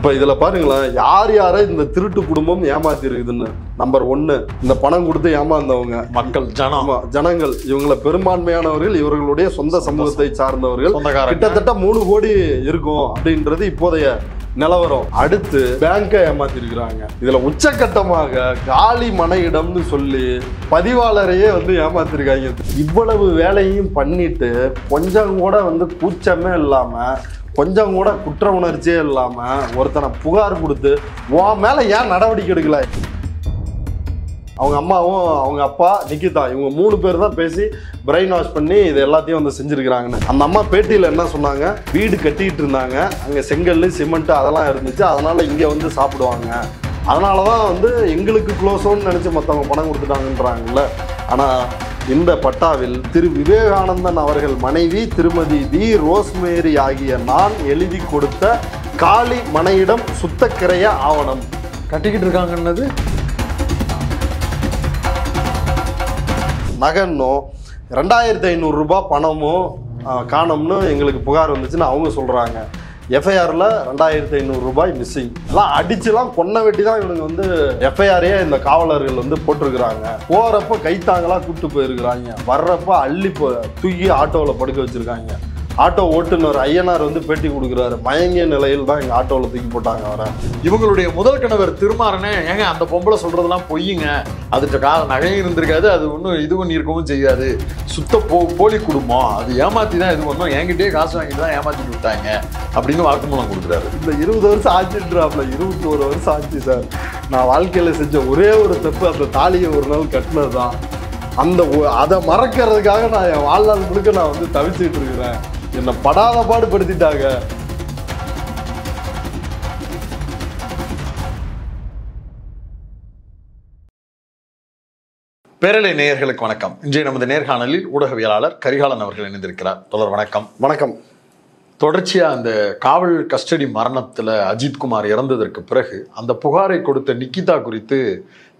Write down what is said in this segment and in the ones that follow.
இப்போ இதில் பாருங்களேன், யார் யாரை இந்த திருட்டு குடும்பம் ஏமாத்தி இருக்குதுன்னு. நம்பர் 1, இந்த பணம் கொடுத்து ஏமாந்தவங்க மக்கள், ஜனங்கள். இவங்களை பெரும்பான்மையானவர்கள் இவர்களுடைய சொந்த சமூகத்தை சார்ந்தவர்கள். கிட்டத்தட்ட 3 கோடி இருக்கும் அப்படின்றது இப்போதைய நிலவரம். அடுத்து பேங்கை ஏமாத்தி இருக்கிறாங்க. இதுல உச்சகட்டமாக காலி மனை இடம்னு சொல்லி பதிவாளரையே ஏமாத்திருக்காங்க. இவ்வளவு வேலையும் பண்ணிட்டு கொஞ்சம் கூட கூச்சமே இல்லாம, கொஞ்சம் கூட குற்ற உணர்ச்சியே இல்லாம ஒருத்தனை புகார் கொடுத்து உன் மேல ஏன் நடவடிக்கை எடுக்கல? அவங்க அம்மாவும் அவங்க அப்பா நிக்கிதா இவங்க 3 பேர் தான் பேசி பிரெயின் வாஷ் பண்ணி இது எல்லாத்தையும் செஞ்சுருக்கிறாங்கன்னு. அந்த அம்மா பேட்டியில் என்ன சொன்னாங்க, வீடு கட்டிக்கிட்டு இருந்தாங்க, அங்கே செங்கல் சிமெண்ட் அதெல்லாம் இருந்துச்சு, அதனால் இங்கே சாப்பிடுவாங்க, அதனால தான் எங்களுக்கு க்ளோஸோன்னு நினச்சி மற்றவங்க பணம் கொடுத்துட்டாங்கன்றாங்கல்ல. ஆனால் இந்த பட்டாவில் திரு விவேகானந்தன் அவர்கள் மனைவி திருமதி வி ரோஸ்மேரி ஆகிய நான் எழுதி கொடுத்த காலி மனையிடம் சுத்தக்கிரைய ஆவணம் கட்டிக்கிட்டு இருக்காங்கன்னது. நகன்னும் 2500 ரூபாய் பணமும் காணோம்னு எங்களுக்கு புகார் வந்துச்சுன்னு அவங்க சொல்கிறாங்க. எஃப்ஐஆரில் 2500 ரூபாய் மிஸ்ஸிங். எல்லாம் அடிச்சுலாம் கொன்ன வெட்டி தான் இவனுங்க எஃப்ஐஆரையே இந்த காவலர்கள் போட்டிருக்கிறாங்க. போகிறப்ப கைத்தாங்களாக கூப்பிட்டு போயிருக்கிறாங்க, வர்றப்ப அள்ளி தூக்கி ஆட்டோவில் படுக்க வச்சுருக்காங்க. ஆட்டோ ஓட்டுநர் ஐயனார் பேட்டி கொடுக்குறாரு, மயங்கிய நிலையில் தான் எங்கள் ஆட்டோவில் தூக்கி போட்டாங்க. வர இவங்களுடைய முதல் கணவர் திருமாறனே, ஏங்க அந்த பொம்பளை சொல்றதெல்லாம் பொய்யுங்க, அதுக்கு நகையும் இருந்திருக்காது, அது ஒன்றும் இது பண்ணி இருக்கவும் செய்யாது, சுத்த போலி குடும்பம், அது ஏமாத்தி தான் இது பண்ணும், என்கிட்டயே காசு வாங்கிட்டு தான் ஏமாத்திட்டு விட்டாங்க அப்படின்னு வாக்குமூலம் கொடுக்குறாரு. இந்த 20 வருஷம் ஆச்சுன்றாப்ல. 21 வருஷம் ஆச்சு சார். நான் வாழ்க்கையில் செஞ்ச ஒரே ஒரு தப்பு அந்த தாலியை ஒரு நாள் கட்டினது தான். அதை மறக்கிறதுக்காக நான் என் வாழ்நாள் முழுக்க நான் தவிச்சுட்டு இருக்கிறேன். என்னை படாத பாடுபடுத்திட்டாங்க. பேரலை நேயர்களுக்கு வணக்கம். இன்றைய நமது நேர்காணலில் ஊடகவியலாளர் கரிகாலன் அவர்கள் இணைந்திருக்கிறார். தொடர் வணக்கம். வணக்கம். தொடர்ச்சியா அந்த காவல் கஸ்டடி மரணத்துல அஜித்குமார் இறந்ததற்கு பிறகு அந்த புகாரை கொடுத்த நிக்கிதா குறித்து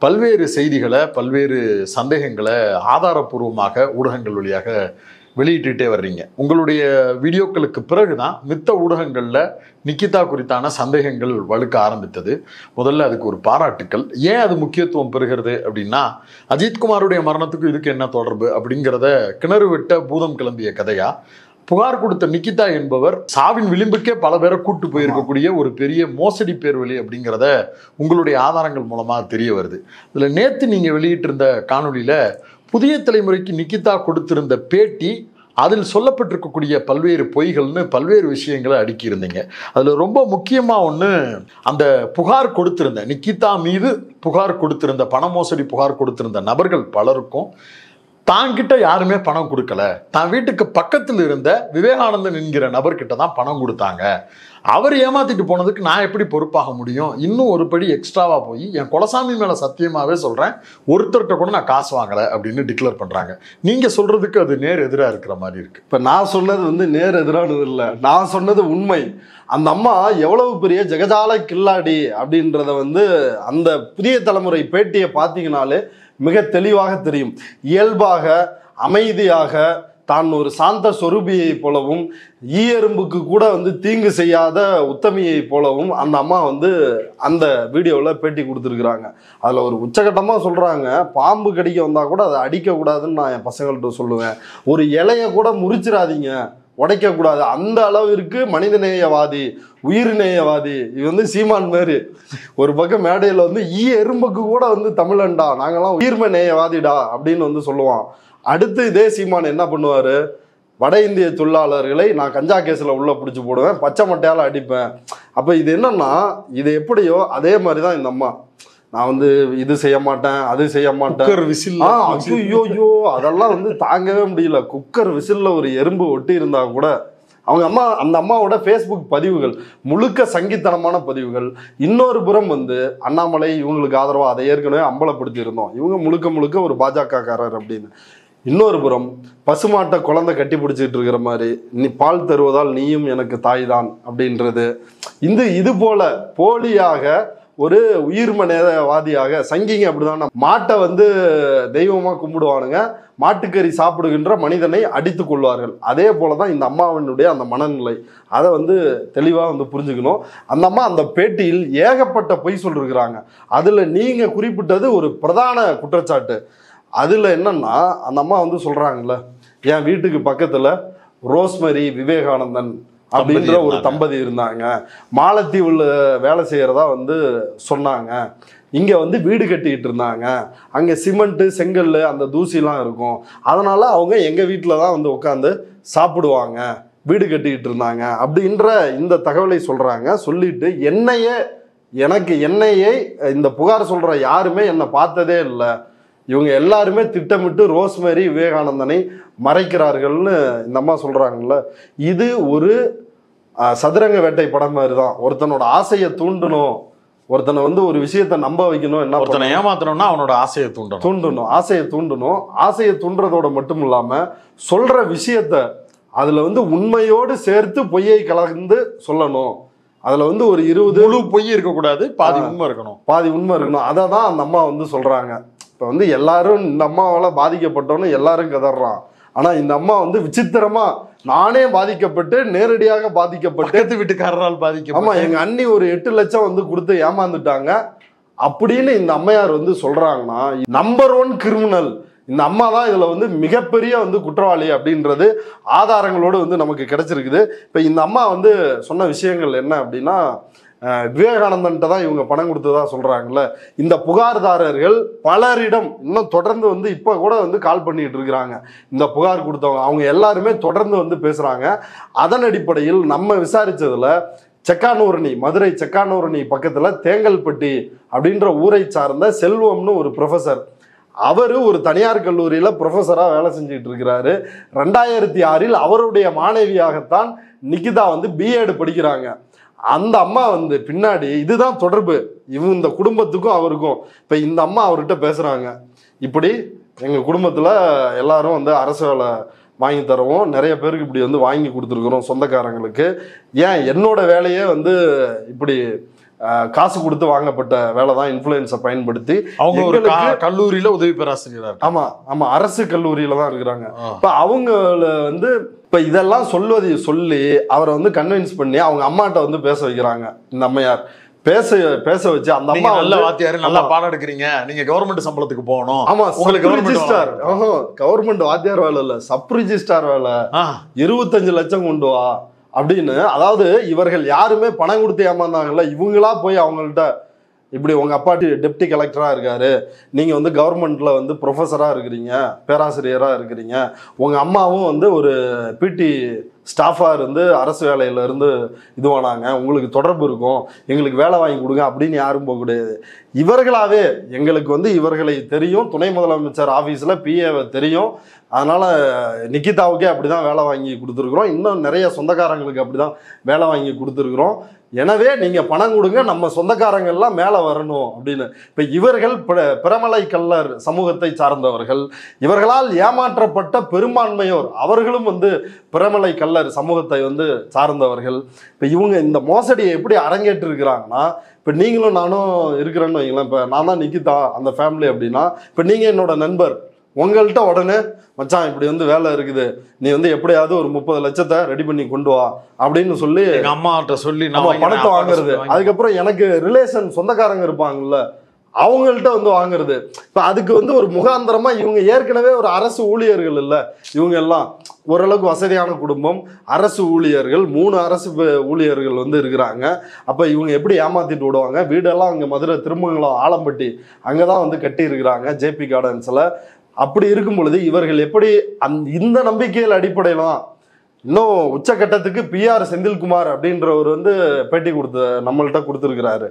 பல்வேறு செய்திகளை, பல்வேறு சந்தேகங்களை ஆதாரபூர்வமாக ஊடகங்கள் வழியாக வெளியிட்டுட்டே வர்றீங்க. உங்களுடைய வீடியோக்களுக்கு பிறகுதான் மித்த ஊடகங்கள்ல நிக்கிதா குறித்தான சந்தேகங்கள் வலுக்க ஆரம்பித்தது. முதல்ல அதுக்கு ஒரு பாராட்டுக்கள். ஏன் அது முக்கியத்துவம் பெறுகிறது அப்படின்னா, அஜித்குமாருடைய மரணத்துக்கு இதுக்கு என்ன தொடர்பு அப்படிங்கிறத கிணறு விட்ட பூதம் கிளம்பிய கதையா, புகார் கொடுத்த நிக்கிதா என்பவர் சாவின் விளிம்புக்கே பல பேரை கூட்டு போயிருக்கக்கூடிய ஒரு பெரிய மோசடி பேர்வழி அப்படிங்கிறத உங்களுடைய ஆதாரங்கள் மூலமா தெரிய வருது. இதுல நேத்து நீங்க வெளியிட்டிருந்த காணொலியில புதிய தலைமுறைக்கு நிக்கிதா கொடுத்திருந்த பேட்டி, அதில் சொல்லப்பட்டிருக்கக்கூடிய பல்வேறு பொய்கள்னு பல்வேறு விஷயங்களை அடுக்கி இருந்தீங்க. அதில் ரொம்ப முக்கியமாக ஒன்று, அந்த புகார் கொடுத்திருந்த நிக்கிதா மீது புகார் கொடுத்திருந்த பண மோசடி புகார் கொடுத்திருந்த நபர்கள் பலருக்கும் தாங்கிட்ட யாருமே பணம் கொடுக்கல, தான் வீட்டுக்கு பக்கத்தில் இருந்த விவேகானந்தன் என்கிற நபர்கிட்ட தான் பணம் கொடுத்தாங்க, அவர் ஏமாத்திட்டு போனதுக்கு நான் எப்படி பொறுப்பாக முடியும், இன்னும் ஒரு படி எக்ஸ்ட்ராவா போய் என் குலசாமி மேல சத்தியமாவே சொல்றேன் ஒருத்தர்கிட்ட கூட நான் காசு வாங்கல அப்படின்னு டிக்ளேர் பண்றாங்க. நீங்க சொல்றதுக்கு அது நேர் எதிராக இருக்கிற மாதிரி இருக்கு. இப்ப நான் சொன்னது நேர் எதிரானது இல்லை, நான் சொன்னது உண்மை. அந்த அம்மா எவ்வளவு பெரிய ஜெகஜால கில்லாடி அப்படின்றத அந்த புதிய தலைமுறை பேட்டியை பார்த்தீங்கன்னாலே மிக தெளிவாக தெரியும். இயல்பாக அமைதியாக தான் ஒரு சாந்த சொரூபியை போலவும் ஈயெறும்புக்கு கூட தீங்கு செய்யாத உத்தமியை போலவும் அந்த அம்மா அந்த வீடியோவில் பேட்டி கொடுத்துருக்குறாங்க. அதில் ஒரு உச்சகட்டமாக சொல்கிறாங்க, பாம்பு கடிக்க வந்தால் கூட அதை அடிக்கக்கூடாதுன்னு நான் என் பசங்கள்கிட்ட சொல்லுவேன். ஒரு இலையை கூட முறிச்சிடாதீங்க, உடைக்கக்கூடாது. அந்த அளவிற்கு மனிதநேயவாதி, உயிர்நேயவாதி. இது சீமான் மாரி ஒரு பக்கம் மேடையில் ஈ எறும்புக்கு கூட தமிழன்டா, நாங்கள்லாம் உயிர்மை நேயவாதிடா அப்படின்னு சொல்லுவான். அடுத்து இதே சீமான் என்ன பண்ணுவார், வட இந்திய தொழிலாளர்களை நான் கஞ்சா கேஸில் உள்ளே பிடிச்சி போடுவேன், பச்சை மட்டையால் அடிப்பேன். அப்போ இது என்னன்னா, இது எப்படியோ அதே மாதிரி தான் இந்த அம்மா. நான் இது செய்ய மாட்டேன், அது செய்ய மாட்டேன், ஐயோ அதெல்லாம் தாங்கவே முடியல. குக்கர் விசில்ல ஒரு எறும்பு ஒட்டி இருந்தா கூட அவங்க அம்மா, அந்த அம்மாவோட ஃபேஸ்புக் பதிவுகள் முழுக்க சங்கித்தனமான பதிவுகள். இன்னொரு புறம் அண்ணாமலை இவங்களுக்கு ஆதரவாக அதை ஏற்கனவே அம்பலப்படுத்தி இருந்தோம், இவங்க முழுக்க ஒரு பாஜகக்காரர் அப்படின்னு. இன்னொரு புறம் பசுமாட்டை குழந்தை கட்டி பிடிச்சிட்டு இருக்கிற மாதிரி, நீ பால் தருவதால் நீயும் எனக்கு தாய் தான் அப்படின்றது. இது போல போலியாக ஒரு உயிர்மனேவாதியாக, சங்கிங்க அப்படிதான் மாட்டை வந்து தெய்வமா கும்பிடுவானுங்க, மாட்டுக்கறி சாப்பிடுகின்ற மனிதனை அடித்து கொள்வார்கள். அதே போலதான் இந்த அம்மாவினுடைய அந்த மனநிலை. அதை வந்து தெளிவா வந்து புரிஞ்சுக்கணும். அந்த அம்மா அந்த பேட்டியில் ஏகப்பட்ட பொய் சொல்லிருக்கிறாங்க. அதுல நீங்க குறிப்பிட்டது ஒரு பிரதான குற்றச்சாட்டு. அதுல என்னன்னா, அந்த அம்மா வந்து சொல்றாங்கல்ல, என் வீட்டுக்கு பக்கத்துல ரோஸ்மரி விவேகானந்தன் அப்படின்ற ஒரு தம்பதி இருந்தாங்க, மாலத்தீவுல வேலை செய்யறதா வந்து சொன்னாங்க, இங்க வந்து வீடு கட்டிக்கிட்டு இருந்தாங்க, அங்க சிமெண்ட் செங்கல் அந்த தூசிலாம் இருக்கும், அதனால அவங்க எங்க வீட்டில தான் வந்து உட்காந்து சாப்பிடுவாங்க, வீடு கட்டிக்கிட்டு இருந்தாங்க அப்படின்ற இந்த தகவலை சொல்றாங்க. சொல்லிட்டு என்னையே இந்த புகார் சொல்ற யாருமே என்னை பார்த்ததே இல்லை, இவங்க எல்லாருமே திட்டமிட்டு ரோஸ்மேரி விவேகானந்தனை மறைக்கிறார்கள்னு இந்த அம்மா சொல்றாங்கல்ல. இது ஒரு சதுரங்க வேட்டை படம் மாதிரி தான். ஒருத்தனோட ஆசையை தூண்டணும், ஒருத்தனை வந்து ஒரு விஷயத்தை நம்ப வைக்கணும், என்ன ஒருத்தனை ஏமாத்தணும்னா அவனோட ஆசையை தூண்டணும், ஆசையை தூண்டுறதோட மட்டும் இல்லாம சொல்ற விஷயத்த அதுல வந்து உண்மையோடு சேர்த்து பொய்யை கலந்து சொல்லணும். அதுல வந்து ஒரு 20 முழு பொய் இருக்கக்கூடாது, பாதி உண்மை இருக்கணும். அதை தான் அந்த அம்மா வந்து சொல்றாங்க. இப்ப வந்து எல்லாரும் இந்த அம்மாவால பாதிக்கப்பட்டோன்னு எல்லாரும் கதறான். ஆனா இந்த அம்மா வந்து விசித்திரமா, நானே பாதிக்கப்பட்டு, நேரடியாக பாதிக்கப்பட்டு, வீட்டுக்காரரால் பாதிக்க, ஆமா எங்க அண்ணி ஒரு 8 லட்சம் வந்து கொடுத்து ஏமாந்துட்டாங்க அப்படின்னு இந்த அம்மையார் வந்து சொல்றாங்கன்னா, நம்பர் 1 கிரிமினல் இந்த அம்மா தான் இதுல வந்து மிகப்பெரிய வந்து குற்றவாளி அப்படின்றது ஆதாரங்களோடு வந்து நமக்கு கிடைச்சிருக்குது. இப்ப இந்த அம்மா வந்து சொன்ன விஷயங்கள் என்ன அப்படின்னா, விவேகானந்தன்ட்ட தான் இவங்க பணம் கொடுத்ததா சொல்றாங்கல்ல. இந்த புகார்தாரர்கள் பலரிடம் இன்னும் தொடர்ந்து வந்து இப்ப கூட வந்து கால் பண்ணிட்டு இருக்கிறாங்க. இந்த புகார் கொடுத்தவங்க அவங்க எல்லாருமே தொடர்ந்து வந்து பேசுறாங்க. அதன் அடிப்படையில் நம்ம விசாரிச்சதுல செக்கானூரணி, மதுரை செக்கானூரணி பக்கத்துல தேங்கல்பட்டி அப்படின்ற ஊரை சார்ந்த செல்வம்னு ஒரு ப்ரொஃபசர், அவரு ஒரு தனியார் கல்லூரியில ப்ரொஃபஸரா வேலை செஞ்சுட்டு இருக்கிறாரு. 2006 அவருடைய மாணவியாகத்தான் நிகிதா வந்து பிஎட் படிக்கிறாங்க. அந்த அம்மா வந்து பின்னாடி இதுதான் தொடர்பு இந்த குடும்பத்துக்கும் அவருக்கும். இப்ப இந்த அம்மா அவர்கிட்ட பேசுறாங்க, இப்படி எங்க குடும்பத்துல எல்லாரும் வந்து அரசு வேலை வாங்கி தரவும், நிறைய பேருக்கு இப்படி வந்து வாங்கி கொடுத்துருக்குறோம் சொந்தக்காரங்களுக்கு, ஏன் என்னோட வேலையே வந்து இப்படி காசு கொடுத்து வாங்கப்பட்ட வேலை தான், இன்ஃப்ளூயன்ஸை பயன்படுத்தி அவங்க ஒரு கல்லூரியில உதவி பேராசிரியர், ஆமா அரசு கல்லூரியில தான் இருக்கிறாங்க. இப்ப அவங்கள வந்து இப்ப இதெல்லாம் சொல்லி அவரை வந்து கன்வின்ஸ் பண்ணி அவங்க அம்மாட்ட வந்து பேச வைக்கிறாங்க. இந்த அம்மையார் பேச வச்சு, அந்த அம்மா நல்ல வாத்தியாரு, நல்லா பாடம் எடுக்கிறீங்க, நீங்க கவர்மெண்ட் சம்பளத்துக்கு போகணும், ஆமா உங்களுக்கு கவர்மெண்ட் வாத்தியார் வேலை இல்ல, சப் ரிஜிஸ்டார் வேலை, 25 லட்சம் கொண்டு வா அப்படின்னு. அதாவது இவர்கள் யாருமே பணம் கொடுத்து ஏமாந்தாங்கல்ல, இவங்களா போய் அவங்கள்ட்ட, இப்படி உங்க அப்பா டெப்டி கலெக்டரா இருக்காரு, நீங்க வந்து கவர்மெண்ட்ல வந்து ப்ரொஃபஸரா இருக்கிறீங்க, பேராசிரியரா இருக்கிறீங்க, உங்க அம்மாவும் வந்து ஒரு பிடி ஸ்டாஃபா இருந்து அரசு வேலையில இருந்து இதுவானாங்க, உங்களுக்கு தொடர்பு இருக்கும், எங்களுக்கு வேலை வாங்கி கொடுங்க அப்படின்னு யாரும் போக கிடையாது. இவர்களாவே எங்களுக்கு வந்து இவர்களை தெரியும், துணை முதலமைச்சர் ஆபீஸ்ல பிஏவை தெரியும், அதனால நிகிதாவுக்கே அப்படிதான் வேலை வாங்கி கொடுத்துருக்குறோம், இன்னும் நிறைய சொந்தக்காரங்களுக்கு அப்படிதான் வேலை வாங்கி கொடுத்துருக்குறோம், எனவே நீங்க பணம் கொடுங்க, நம்ம சொந்தக்காரங்க எல்லாம் மேல வரணும் அப்படின்னு. இப்ப இவர்கள் பிரமலை கள்ளர் சமூகத்தை சார்ந்தவர்கள், இவர்களால் ஏமாற்றப்பட்ட பெரும்பான்மையோர் அவர்களும் வந்து பிரமலை கள்ளர் சமூகத்தை வந்து சார்ந்தவர்கள். இப்ப இவங்க இந்த மோசடியை எப்படி அரங்கேற்று இருக்கிறாங்கன்னா, இப்ப நீங்களும் நானும் இருக்கிறேன்னு வைங்களேன், இப்ப நான் தான் நிகிதா அந்த ஃபேமிலி அப்படின்னா, இப்ப நீங்க என்னோட நண்பர், உங்கள்கிட்ட உடனே மச்சான் இப்படி வந்து வேலை இருக்குது, நீ வந்து எப்படியாவது ஒரு 30 லட்சத்தை ரெடி பண்ணி கொண்டு வா அப்படின்னு சொல்லி அம்மாட்ட சொல்லி நம்ம பணத்தை வாங்குறது. அதுக்கப்புறம் எனக்கு ரிலேஷன் சொந்தக்காரங்க இருப்பாங்கல்ல, அவங்கள்ட்ட வந்து வாங்குறது. இப்ப அதுக்கு வந்து ஒரு முகாந்திரமா இவங்க ஏற்கனவே ஒரு அரசு ஊழியர்கள் இல்ல, இவங்க எல்லாம் ஓரளவுக்கு வசதியான குடும்பம், அரசு ஊழியர்கள், 3 அரசு ஊழியர்கள் வந்து இருக்கிறாங்க. அப்ப இவங்க எப்படி ஏமாத்திட்டு விடுவாங்க? வீடெல்லாம் அங்க மதுரை திருமங்கலம் ஆலம்பட்டி அங்கதான் வந்து கட்டி இருக்கிறாங்க, ஜேபி கார்டன்ஸ்ல. அப்படி இருக்கும் பொழுது இவர்கள் எப்படி இந்த நம்பிக்கையில் அடிப்படையிலாம் இன்னும் உச்சகட்டத்துக்கு PR செந்தில்குமார் அப்படின்றவர் வந்து பேட்டி நம்மள்கிட்ட கொடுத்துருக்கிறாரு.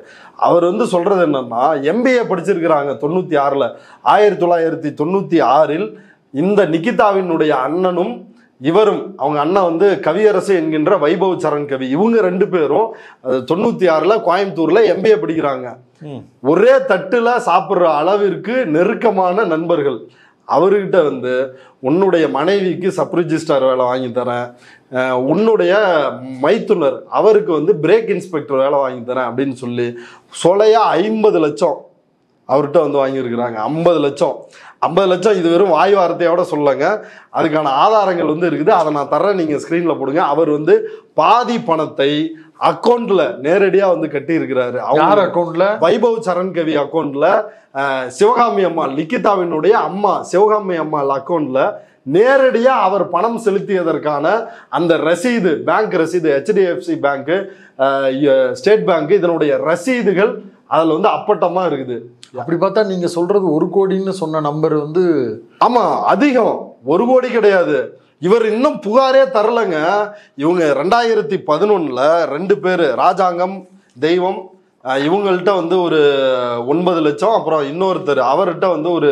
அவர் வந்து சொல்றது என்னன்னா, MBA படிச்சிருக்கிறாங்க 96ல். 1996ல் இந்த நிகிதாவினுடைய அண்ணனும் இவரும், அவங்க அண்ணன் வந்து கவியரசு என்கின்ற வைபவ் சரண் கவி, இவங்க 2 பேரும் 96ல் கோயம்புத்தூர்ல MBA படிக்கிறாங்க. ஒரே தட்டுல சாப்பிட்ற அளவிற்கு நெருக்கமான நண்பர்கள். அவர்கிட்ட வந்து உன்னுடைய மனைவிக்கு சப் ரிஜிஸ்டார் வேலை வாங்கி தரேன், உன்னுடைய மைத்துனர் அவருக்கு வந்து பிரேக் இன்ஸ்பெக்டர் வேலை வாங்கி தரேன் அப்படின்னு சொல்லி சொலையா 50 லட்சம் அவர்கிட்ட வந்து வாங்கியிருக்கிறாங்க. 50 லட்சம் 50 லட்சம் இது வெறும் வாய் வார்த்தையோட சொல்லங்க, அதுக்கான ஆதாரங்கள் வந்து இருக்குது. அதை நான் தர்றேன், நீங்க ஸ்கிரீன்ல போடுங்க. அவர் வந்து பாதி பணத்தை அக்கௌண்ட்ல நேரடியா வந்து கட்டி இருக்கிறாரு. யார் அக்கௌண்ட்ல? வைபவ் சரண் கவி அக்கௌண்ட்ல, சிவகாமி அம்மாள் நிக்கிதாவினுடைய அம்மா சிவகாமி அம்மாள் அக்கௌண்ட்ல நேரடியா அவர் பணம் செலுத்தியதற்கான அந்த ரசீது, பேங்க் ரசீது, HDFC பேங்க், ஸ்டேட் பேங்க், இதனுடைய ரசீதுகள் அதுல வந்து அப்பட்டமா இருக்குது. அப்படி பார்த்தா நீங்க சொல்றது 1 கோடின்னு சொன்ன நம்பர் வந்து ஆமா அதிகம், 1 கோடி கிடையாது. இவர் இன்னும் புகாரே தரலங்க. இவங்க 2011 2 பேர் ராஜாங்கம் தெய்வம் இவங்கள்ட்ட வந்து ஒரு 9 லட்சம், அப்புறம் இன்னொருத்தர் அவர்கிட்ட வந்து ஒரு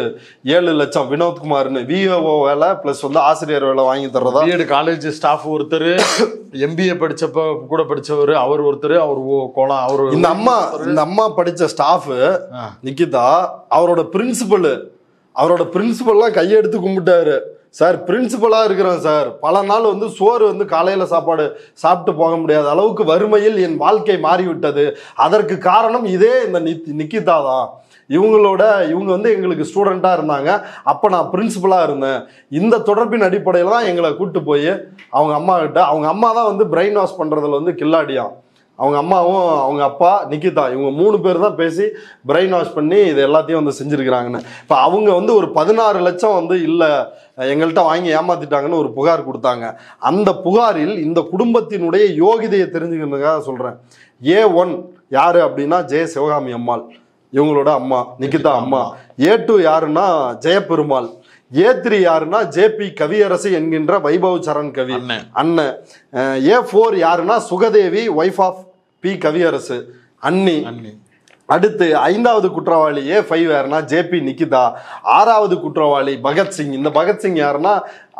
7 லட்சம் வினோத்குமார்னு VAO வேலை பிளஸ் வந்து ஆசிரியர் வேலை வாங்கி தர்றதா. பிஎட் காலேஜ் ஸ்டாஃப் ஒருத்தர், MBA படிச்சப்ப கூட படிச்சவர் அவர் ஒருத்தர், அவர் கோலம் அவர். இந்த அம்மா படிச்ச ஸ்டாஃப் நிக்கிதா அவரோட பிரின்சிபல்லாம் கையெடுத்து கும்பிட்டாரு. சார் பிரின்சிபலா இருக்கிறேன் சார், பல நாள் வந்து சோறு வந்து காலையில சாப்பாடு சாப்பிட்டு போக முடியாத அளவுக்கு வறுமையில் என் வாழ்க்கை மாறிவிட்டது. அதற்கு காரணம் இதே இந்த நிக்கிதா தான். இவங்க வந்து எங்களுக்கு ஸ்டூடெண்டா இருந்தாங்க, அப்ப நான் பிரின்சிபலா இருந்தேன். இந்த தொடர்பின் அடிப்படையில தான் எங்களை கூப்பிட்டு போய் அவங்க அம்மா கிட்ட, அவங்க அம்மா தான் வந்து பிரெயின் வாஷ் பண்றதுல வந்து கில்லாடியாம். அவங்க அம்மாவும் அவங்க அப்பா நிக்கிதா இவங்க 3 பேர் தான் பேசி பிரெயின் வாஷ் பண்ணி இது எல்லாத்தையும் வந்து செஞ்சிருக்கிறாங்கன்னு. இப்போ அவங்க வந்து ஒரு 16 லட்சம் வந்து இல்லை எங்கள்கிட்ட வாங்கி ஏமாத்திட்டாங்கன்னு ஒரு புகார் கொடுத்தாங்க. அந்த புகாரில் இந்த குடும்பத்தினுடைய யோகிதையை தெரிஞ்சுக்கிறதுக்காக சொல்றேன். A1 யாரு அப்படின்னா சிவகாமி அம்மாள், இவங்களோட அம்மா நிக்கிதா அம்மா. A2 யாருன்னா ஜெயபெருமாள். A3 யாருன்னா JP கவியரசு என்கின்ற வைபவ் சரண் கவி அண்ணன். A4 யாருன்னா சுகதேவி ஒய்ஃப் ஆஃப் P கவியரசு அண்ணி. அடுத்து 5வது குற்றவாளி A5 யாருன்னா JP நிக்கிதா. 6வது குற்றவாளி பகத்சிங். இந்த பகத்சிங் யாருன்னா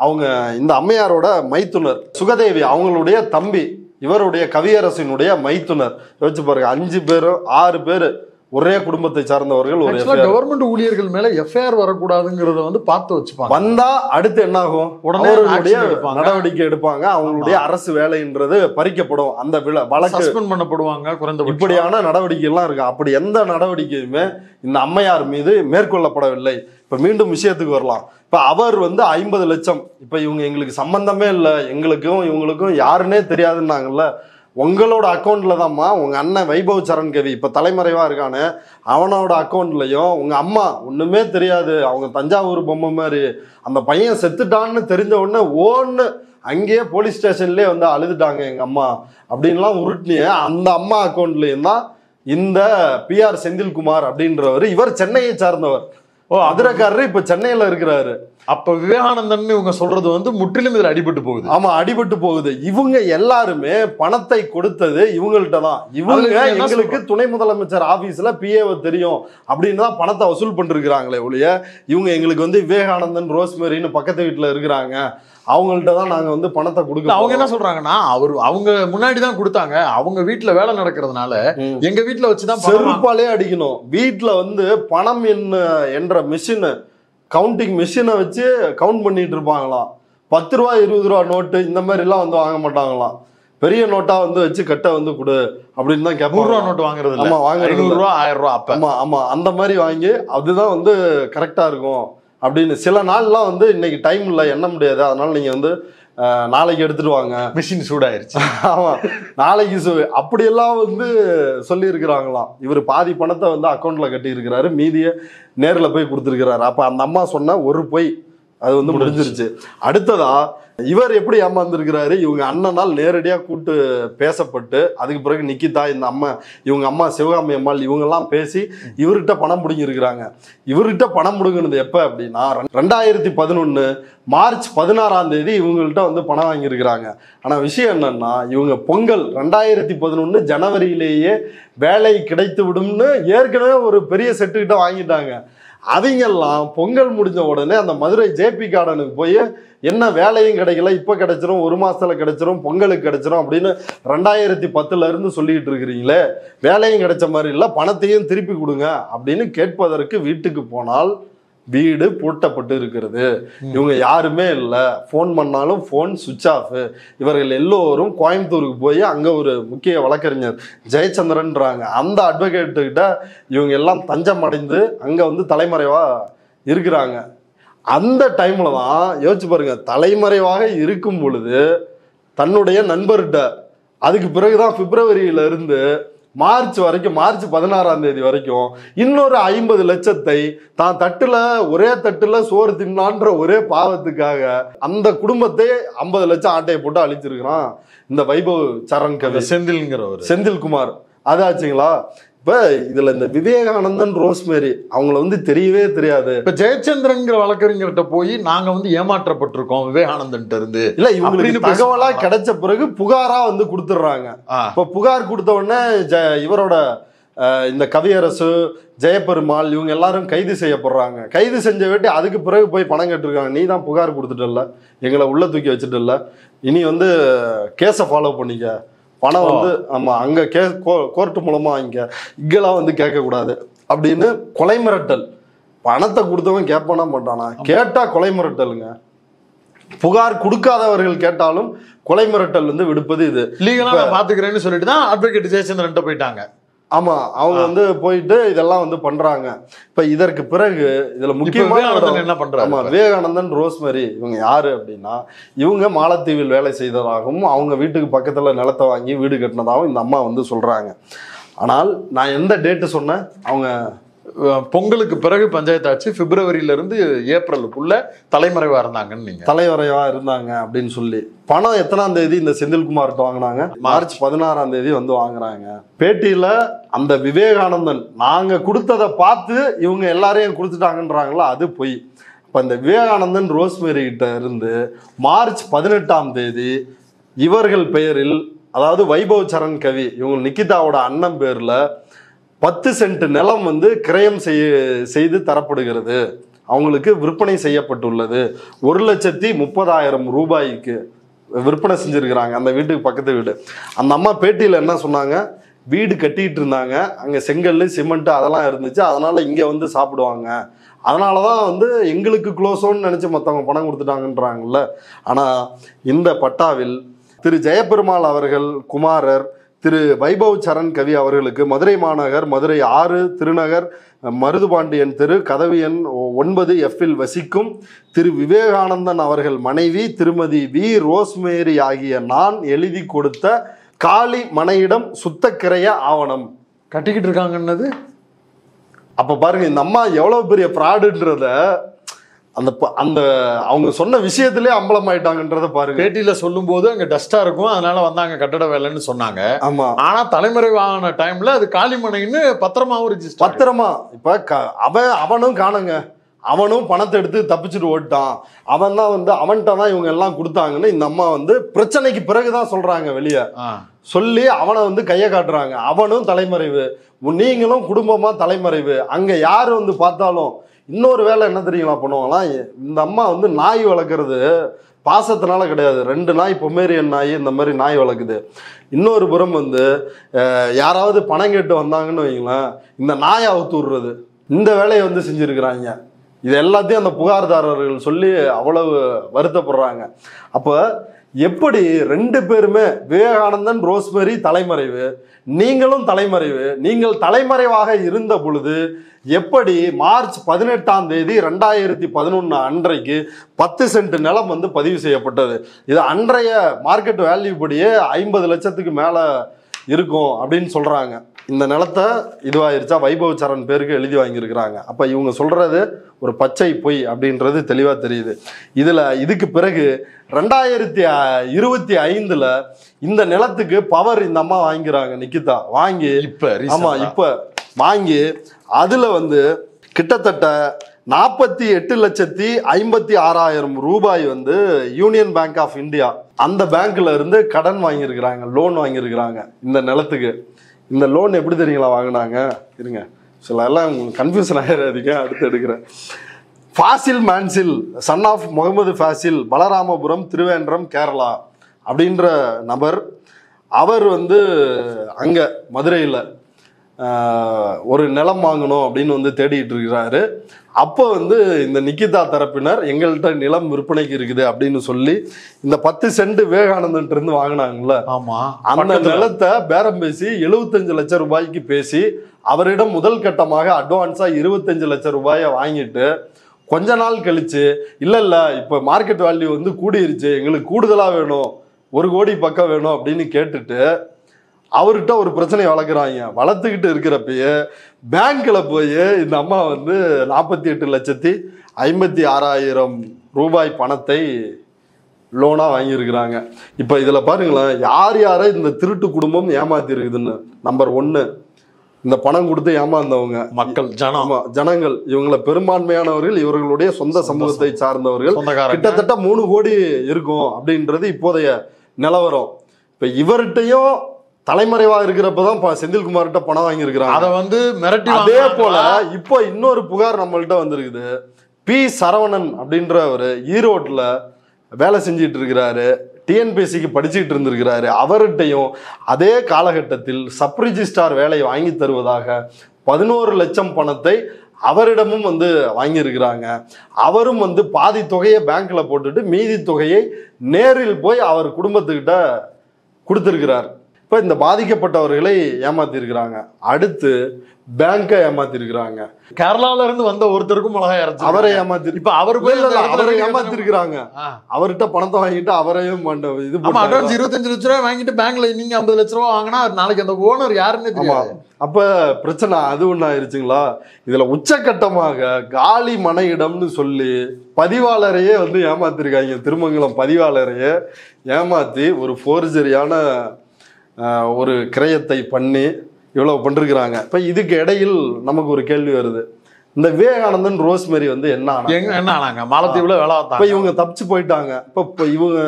அவங்க இந்த அம்மையாரோட மைத்துனர் சுகதேவி அவங்களுடைய தம்பி, இவருடைய கவியரசினுடைய மைத்துனர். யோசிச்சு பாருங்க, 5 பேரும் 6 பேரு ஒரே குடும்பத்தை சார்ந்தவர்கள். ஒரு கவர்மெண்ட் ஊழியர்கள் மேல FIR வரக்கூடாதுங்கிறத வந்து பார்த்து வச்சுப்பாங்க. வந்தா அடுத்து என்ன ஆகும்? உடனே நடவடிக்கை எடுப்பாங்க. அவங்களுடைய அரசு வேலைன்றது பறிக்கப்படும், அந்த வழக்கு சஸ்பெண்ட் பண்ணப்படுவாங்க. குறைந்த இப்படியான நடவடிக்கை எல்லாம் இருக்கு. அப்படி எந்த நடவடிக்கையுமே இந்த அம்மையார் மீது மேற்கொள்ளப்படவில்லை. இப்ப மீண்டும் விஷயத்துக்கு வரலாம். இப்ப அவர் வந்து 50 லட்சம், இப்ப இவங்க எங்களுக்கு சம்பந்தமே இல்லை, எங்களுக்கும் இவங்களுக்கும் யாருன்னே தெரியாதுன்னாங்கல்ல. உங்களோட அக்கௌண்ட்ல தான்மா உங்க அண்ணன் வைபவ் சரண் கவி இப்ப தலைமறைவா இருக்கானு அவனோட அக்கௌண்ட்லயும் உங்க அம்மா ஒண்ணுமே தெரியாது, அவங்க தஞ்சாவூர் பொம்மை மாதிரி, அந்த பையன் செத்துட்டான்னு தெரிஞ்ச உடனே அங்கேயே போலீஸ் ஸ்டேஷன்லயே வந்து அழுதுட்டாங்க எங்க அம்மா அப்படின்லாம் உருட்டினிய அந்த அம்மா அக்கௌண்ட்லயும் தான் இந்த PR செந்தில்குமார் அப்படின்றவர். இவர் சென்னையை சார்ந்தவர். அதிரக்காரரு இப்ப சென்னையில இருக்கிறாரு. அப்ப விவேகானந்தன் இவங்க சொல்றது வந்து முற்றிலும் இதுல அடிபட்டு போகுது. ஆமா, அடிபட்டு போகுது. இவங்க எல்லாருமே பணத்தை கொடுத்தது இவங்கள்ட்ட தான். இவங்க எங்களுக்கு துணை முதலமைச்சர் ஆபீஸ்ல PAவை தெரியும் அப்படின்னு தான் பணத்தை வசூல் பண்ணிருக்கிறாங்களே ஒழிய இவங்க எங்களுக்கு வந்து விவேகானந்தன் ரோஸ்மேரின்னு பக்கத்து வீட்டுல இருக்கிறாங்க, அவங்கள்ட்ட தான் நாங்க வந்து பணத்தை கொடுக்க. அவங்க என்ன சொல்றாங்கன்னா அவங்க முன்னாடி தான் கொடுத்தாங்க, அவங்க வீட்டுல வேலை நடக்கிறதுனால எங்க வீட்டுல வச்சுதான் செருப்பாலே அடிக்கணும். வீட்டுல வந்து பணம் என்ற மிஷின், கவுண்டிங் மிஷினை வச்சு கவுண்ட் பண்ணிட்டு இருப்பாங்களாம். 10 ரூபா 20 ரூபா நோட்டு இந்த மாதிரி எல்லாம் வந்து வாங்க மாட்டாங்களாம். பெரிய நோட்டா வந்து வச்சு கட்ட வந்து கொடு அப்படின்னு தான் கேட்பாங்க. 100 ரூபா நோட்டு வாங்குறது. ஆமா, வாங்குறது 500 ரூபா 1000 ரூபா. அப்ப ஆமா அந்த மாதிரி வாங்கி அதுதான் வந்து கரெக்டா இருக்கும் அப்படின்னு. சில நாள்லாம் வந்து இன்னைக்கு டைம் இல்லை, எண்ண முடியாது, அதனால நீங்க வந்து நாளைக்கு எடுத்துட்டு வாங்க, மிஷின் சூடாயிருச்சு. ஆமா நாளைக்கு அப்படியெல்லாம் வந்து சொல்லி இருக்கிறாங்களாம். இவர் பாதி பணத்தை வந்து அக்கௌண்ட்ல கட்டி இருக்கிறாரு, மீதியை நேர்ல போய் கொடுத்துருக்கிறாரு. அப்ப அந்த அம்மா சொன்ன ஒரு பொய் அது வந்து முடிஞ்சிருச்சு. அடுத்ததா இவர் எப்படி ஏமாந்துருக்கிறாரு? இவங்க அண்ணனால் நேரடியா கூட்டு பேசப்பட்டு அதுக்கு பிறகு நிக்கிதா இவங்க அம்மா சிவகாமி அம்மாள் இவங்கெல்லாம் பேசி இவர்கிட்ட பணம் பிடுங்கிருக்கிறாங்க. இவர்கிட்ட பணம் பிடுங்கினது எப்ப அப்படின்னா 2011 மார்ச் 16ஆம் தேதி இவங்கள்ட்ட வந்து பணம் வாங்கியிருக்கிறாங்க. ஆனா விஷயம் என்னன்னா இவங்க பொங்கல் 2011 ஜனவரியிலேயே வேலை கிடைத்து விடும்னு ஏற்கனவே ஒரு பெரிய செட்டுக்கிட்ட வாங்கிட்டாங்க. அவங்கெல்லாம் பொங்கல் முடிஞ்ச உடனே அந்த மதுரை JP கார்டனுக்கு போய் என்ன வேலையும் கிடைக்கல, இப்ப கிடைச்சிரும், 1 மாசத்துல கிடைச்சிரும், பொங்கலுக்கு கிடைச்சிரும் அப்படின்னு 2010ல இருந்து சொல்லிட்டு இருக்கிறீங்களே, வேலையும் கிடைச்ச மாதிரி இல்ல, பணத்தையும் திருப்பி கொடுங்க அப்படின்னு கேட்பதற்கு வீட்டுக்கு போனால் வீடு பூட்டப்பட்டு இருக்கிறது, இவங்க யாருமே இல்லை, ஃபோன் பண்ணாலும் ஃபோன் சுவிட்ச் ஆஃப். இவர்கள் எல்லோரும் கோயம்புத்தூருக்கு போய் அங்கே ஒரு முக்கிய வழக்கறிஞர் ஜெயச்சந்திரன்றாங்க அந்த அட்வொகேட்டுக்கிட்ட இவங்க எல்லாம் தஞ்சம் அடைந்து அங்கே வந்து தலைமறைவாக இருக்கிறாங்க. அந்த டைமில் தான் யோசிச்சு பாருங்க, தலைமறைவாக இருக்கும் பொழுது தன்னுடைய நண்பர்கிட்ட அதுக்கு பிறகுதான் பிப்ரவரியில இருந்து மார்ச் வரைக்கும், மார்ச் 16ஆம் தேதி வரைக்கும் இன்னொரு 50 லட்சத்தை தான் ஒரே தட்டுல சோறு தின்னான்ற ஒரே பாவத்துக்காக அந்த குடும்பத்தை 50 லட்சம் ஆட்டையை போட்டு அழிச்சிருக்கிறான் இந்த வைபவ் சரண் கவி. செந்தில்குமார் அதாச்சுங்களா. இப்ப இதுல இந்த விவேகானந்தன் ரோஸ்மேரி அவங்கள வந்து தெரியவே தெரியாது. இப்ப ஜெயச்சந்திரன்ங்கிற வழக்கறிஞர்கிட்ட போய் நாங்க வந்து ஏமாற்றப்பட்டிருக்கோம் விவேகானந்தன் இருந்து இல்ல, இவங்களுக்கு தகவலா கிடைச்ச பிறகு புகாரா வந்து கொடுத்துடுறாங்க. இப்ப புகார் கொடுத்த உடனே இவரோட இந்த கவியரசு, ஜெயபெருமாள் இவங்க எல்லாரும் கைது செய்யப்படுறாங்க. கைது செஞ்ச வேட்டி அதுக்கு பிறகு போய் பணம் கேட்டிருக்காங்க. நீ தான் புகார் கொடுத்துட்டல, எங்களை உள்ள தூக்கி வச்சுட்டல, இனி வந்து கேஸை ஃபாலோ பண்ணிக்க, பணம் வந்து ஆமா அங்க கோர்ட்டு மூலமா இங்கெல்லாம் வந்து கேட்கக்கூடாது அப்படின்னு கொலை மிரட்டல். பணத்தை கொடுத்தவன் கேட்பானா மாட்டானா, கேட்டா கொலை மிரட்டலுங்க. புகார் கொடுக்காதவர்கள் கேட்டாலும் கொலை மிரட்டல் வந்து விடுப்பது இது. லீகலா பாத்துக்கிறேன்னு சொல்லிட்டு தான் அட்வொகேட் ஜெயச்சந்திரன் போயிட்டாங்க. ஆமா, அவங்க வந்து போயிட்டு இதெல்லாம் வந்து பண்றாங்க. இப்ப இதற்கு பிறகு இதுல முக்கியமான என்ன பண்றாங்க, விவேகானந்தன் ரோஸ்மேரி இவங்க யாரு அப்படின்னா, இவங்க மாலத்தீவில் வேலை செய்ததாகவும் அவங்க வீட்டுக்கு பக்கத்துல நிலத்தை வாங்கி வீடு கட்டினதாகவும் இந்த அம்மா வந்து சொல்றாங்க. ஆனால் நான் எந்த டேட்டு சொன்னேன், அவங்க பொங்கலுக்கு பிறகு பஞ்சாயத்து ஆச்சு, பிப்ரவரியில இருந்து ஏப்ரலுக்குள்ள தலைமறைவா இருந்தாங்கன்னு நீங்க தலைமறைவா இருந்தாங்க அப்படின்னு சொல்லி. பணம் எத்தனாம் தேதி இந்த செந்தில்குமார்கிட்ட வாங்கினாங்க, மார்ச் 16ஆம் தேதி வந்து வாங்குறாங்க. பேட்டியில அந்த விவேகானந்தன் நாங்க கொடுத்ததை பார்த்து இவங்க எல்லாரையும் கொடுத்துட்டாங்கன்றாங்களா, அது பொய். இப்ப இந்த விவேகானந்தன் ரோஸ்மேரி கிட்ட இருந்து மார்ச் 18ஆம் தேதி இவர்கள் பெயரில், அதாவது வைபவ் சரண் கவி இவங்க நிக்கிதாவோட அண்ணன் பேர்ல 10 சென்ட் நிலம் வந்து கிரயம் செய்து தரப்படுகிறது, அவங்களுக்கு விற்பனை செய்யப்பட்டுள்ளது. 1,30,30,000 ரூபாய்க்கு விற்பனை செஞ்சிருக்கிறாங்க. அந்த வீட்டுக்கு பக்கத்து வீடு. அந்த அம்மா பேட்டியில என்ன சொன்னாங்க, வீடு கட்டிட்டு இருந்தாங்க, அங்க செங்கல் சிமெண்ட் அதெல்லாம் இருந்துச்சு, அதனால இங்க வந்து சாப்பிடுவாங்க, அதனாலதான் வந்து எங்களுக்கு க்ளோஸோன்னு நினைச்சு மற்றவங்க பணம் கொடுத்துட்டாங்கன்றாங்கல்ல. ஆனா இந்த பட்டாவில் திரு ஜெயபெருமாள் அவர்கள் குமாரர் திரு வைபவ் சரண் கவி அவர்களுக்கு மதுரை மாநகர் மதுரை 6 திருநகர் மருதுபாண்டியன் தெரு கதவு எண் 9F வசிக்கும் திரு விவேகானந்தன் அவர்கள் மனைவி திருமதி வி ரோஸ்மேரி ஆகிய நான் எழுதி கொடுத்த காலி மனையிடம் சுத்தக்கிரைய ஆவணம் கட்டிக்கிட்டு இருக்காங்கன்னது. அப்ப பாருங்க இந்த அம்மா எவ்வளவு பெரிய ஃப்ராடுன்றத அந்த அவங்க சொன்ன விஷயத்திலே அம்பலம் ஆயிட்டாங்கன்றத பாருங்க. பேட்டியில சொல்லும் போது அங்க டஸ்டா இருக்கும், அதனால வந்தாங்க கட்டட வேலைன்னு சொன்னாங்க. ஆமா, ஆனா தலைமறைவான டைம்ல அது காலிமனைன்னு பத்திரமாவும் ரிஜிஸ்டர். பத்திரமா இப்ப அவனும் காணுங்க, அவனும் பணத்தை எடுத்து தப்பிச்சுட்டு ஓட்டான். அவன் தான் வந்து அவன்கிட்ட தான் இவங்க எல்லாம் கொடுத்தாங்கன்னு இந்த அம்மா வந்து பிரச்சனைக்கு பிறகுதான் சொல்றாங்க. வெளியே சொல்லி அவனை வந்து கையை காட்டுறாங்க. அவனும் தலைமறைவு, நீங்களும் குடும்பமா தலைமறைவு. அங்க யாரு வந்து பார்த்தாலும் இன்னொரு வேலை என்ன தெரியுங்களா பண்ணுவாங்களாம், இந்த அம்மா வந்து நாய் வளர்க்குறது பாசத்தினால கிடையாது. 2 நாய் பொமேரியன் நாய் இந்த மாதிரி நாய் வளர்க்குது. இன்னொரு புறம் வந்து யாராவது பணம் கேட்டு வந்தாங்கன்னு வைங்களேன், இந்த நாயை அவுத்து விடுறது, இந்த வேலையை வந்து செஞ்சுருக்கிறாங்க. இது எல்லாத்தையும் அந்த புகார்தாரர்கள் சொல்லி அவ்வளவு வருத்தப்படுறாங்க. அப்போ எப்படி 2 பேருமே, விவேகானந்தன் ரோஸ்மேரி தலைமறைவு, நீங்களும் தலைமறைவு, நீங்கள் தலைமறைவாக இருந்த பொழுது எப்படி மார்ச் 18ஆம் தேதி 2011 அன்றைக்கு 10 சென்ட் நிலம் வந்து பதிவு செய்யப்பட்டது. இது அன்றைய மார்க்கெட் வேல்யூ படியே 50 லட்சத்துக்கு மேல இருக்கும் அப்படின்னு சொல்றாங்க. இந்த நிலத்தை இதுவாயிருச்சா வைபவ் சரண் பேருக்கு எழுதி வாங்கியிருக்கிறாங்க. அப்ப இவங்க சொல்றது ஒரு பச்சை பொய் அப்படின்றது தெளிவா தெரியுது. இதுக்கு பிறகு 2025 இந்த நிலத்துக்கு பவர் இந்த அம்மா வாங்கிறாங்க. நிக்கிதா வாங்கி இப்ப வாங்கி அதுல வந்து கிட்டத்தட்ட 48,56,000 ரூபாய் வந்து யூனியன் பேங்க் ஆஃப் இந்தியா அந்த பேங்க்ல இருந்து கடன் வாங்கியிருக்கிறாங்க, லோன் வாங்கியிருக்கிறாங்க இந்த நிலத்துக்கு. இந்த லோன் எப்படி தெரியுங்களா வாங்கினாங்க, இருங்க சில எல்லாம் உங்களுக்கு கன்ஃபியூஷன் ஆகிடாதீங்க, அடுத்து எடுக்கிறேன். ஃபாசில் மான்சில் சன் ஆஃப் முகமது ஃபாசில், பலராமபுரம் திருவேண்டரம் கேரளா அப்படின்ற நபர். அவர் வந்து அங்க மதுரையில் ஒரு நிலம் வாங்கணும் அப்படின்னு வந்து தேடிட்டு இருக்கிறாரு. அப்போ வந்து இந்த நிக்கிதா தரப்பினர் எங்கள்கிட்ட நிலம் விற்பனைக்கு இருக்குது அப்படின்னு சொல்லி இந்த 10 சென்ட் விவேகானந்தன் இருந்து வாங்கினாங்கல்ல, ஆமா, அந்த நிலத்தை பேரம் பேசி 75 லட்சம் ரூபாய்க்கு பேசி அவரிடம் முதல் கட்டமாக அட்வான்ஸா 25 லட்சம் ரூபாயை வாங்கிட்டு கொஞ்ச நாள் கழிச்சு இல்ல இப்ப மார்க்கெட் வேல்யூ வந்து கூடிருச்சு, எங்களுக்கு கூடுதலா வேணும், 1 கோடி பக்கம் வேணும் அப்படின்னு கேட்டுட்டு அவர்கிட்ட ஒரு பிரச்சனையை வளர்த்துக்கிட்டு இருக்கிறப்பயே பேங்க்ல போய் இந்த அம்மா வந்து 48,56,000 ரூபாய் பணத்தை லோனா வாங்கியிருக்கிறாங்க. இப்ப இதுல பாருங்களேன், யார் யாரை இந்த திருட்டு குடும்பம் ஏமாத்தி இருக்குதுன்னு. நம்பர் 1, இந்த பணம் கொடுத்து ஏமாந்தவங்க மக்கள், ஜனங்கள், இவங்கள பெரும்பான்மையானவர்கள் இவர்களுடைய சொந்த சமூகத்தை சார்ந்தவர்கள். கிட்டத்தட்ட 3 கோடி இருக்கும் அப்படின்றது இப்போதைய நிலவரம். இப்ப இவர்கிட்டையும் தலைமறைவா இருக்கிறப்பதான் செந்தில்குமார்கிட்ட பணம் வாங்கியிருக்கிறாங்க. அதை வந்து மிரட்டி. அதே போல இப்போ இன்னொரு புகார் நம்மள்கிட்ட வந்திருக்குது. பி சரவணன் அப்படின்றவர் ஈரோட்ல வேலை செஞ்சிட்டு இருக்கிறாரு, டிஎன்பிஎஸ்சிக்கு படிச்சுட்டு இருந்திருக்கிறாரு. அவர்கிட்டையும் அதே காலகட்டத்தில் சப் ரிஜிஸ்ட்ரார் வேலையை வாங்கி தருவதாக 11 லட்சம் பணத்தை அவரிடமும் வந்து வாங்கியிருக்கிறாங்க. அவரும் வந்து பாதி தொகையை பேங்க்ல போட்டுட்டு மீதி தொகையை நேரில் போய் அவர் குடும்பத்துக்கிட்ட கொடுத்திருக்கிறார். இப்ப இந்த பாதிக்கப்பட்டவர்களை ஏமாத்திருக்கிறாங்க. அடுத்து பேங்கை ஏமாத்திருக்கிறாங்க. கேரளால இருந்து வந்த ஒருத்தருக்கும் மிளகாய் அரைச்சு அவரை ஏமாத்தி, இப்ப அவரை ஏமாத்திருக்கிறாங்க. அவர்கிட்ட பணத்தை வாங்கிட்டு அவரையும் இது அட்வான்ஸ் 25 லட்ச ரூபாய் வாங்கிட்டு பேங்க்ல நீங்க 50 லட்ச ரூபாய் வாங்கினா நாளைக்கு அந்த ஓனர் யாருன்னு தெரியாது. அப்ப பிரச்சனை அது ஒண்ணு ஆயிருச்சுங்களா. இதுல உச்சகட்டமாக காலி மனையிடம்னு சொல்லி பதிவாளரையே வந்து ஏமாத்திருக்காங்க. திருமங்கலம் பதிவாளரையே ஏமாத்தி ஒரு ஃபோர்ஜரியான ஒரு கிரயத்தை பண்ணி இவ்வளவு பண்ணிருக்கிறாங்க. இப்ப இதுக்கு இடையில் நமக்கு ஒரு கேள்வி வருது, இந்த விவேகானந்தன் ரோஸ்மேரி வந்து என்ன ஆனாங்க? மாலத்தீவுல வேலை இப்ப இவங்க தப்பிச்சு போயிட்டாங்க. இப்ப இவங்க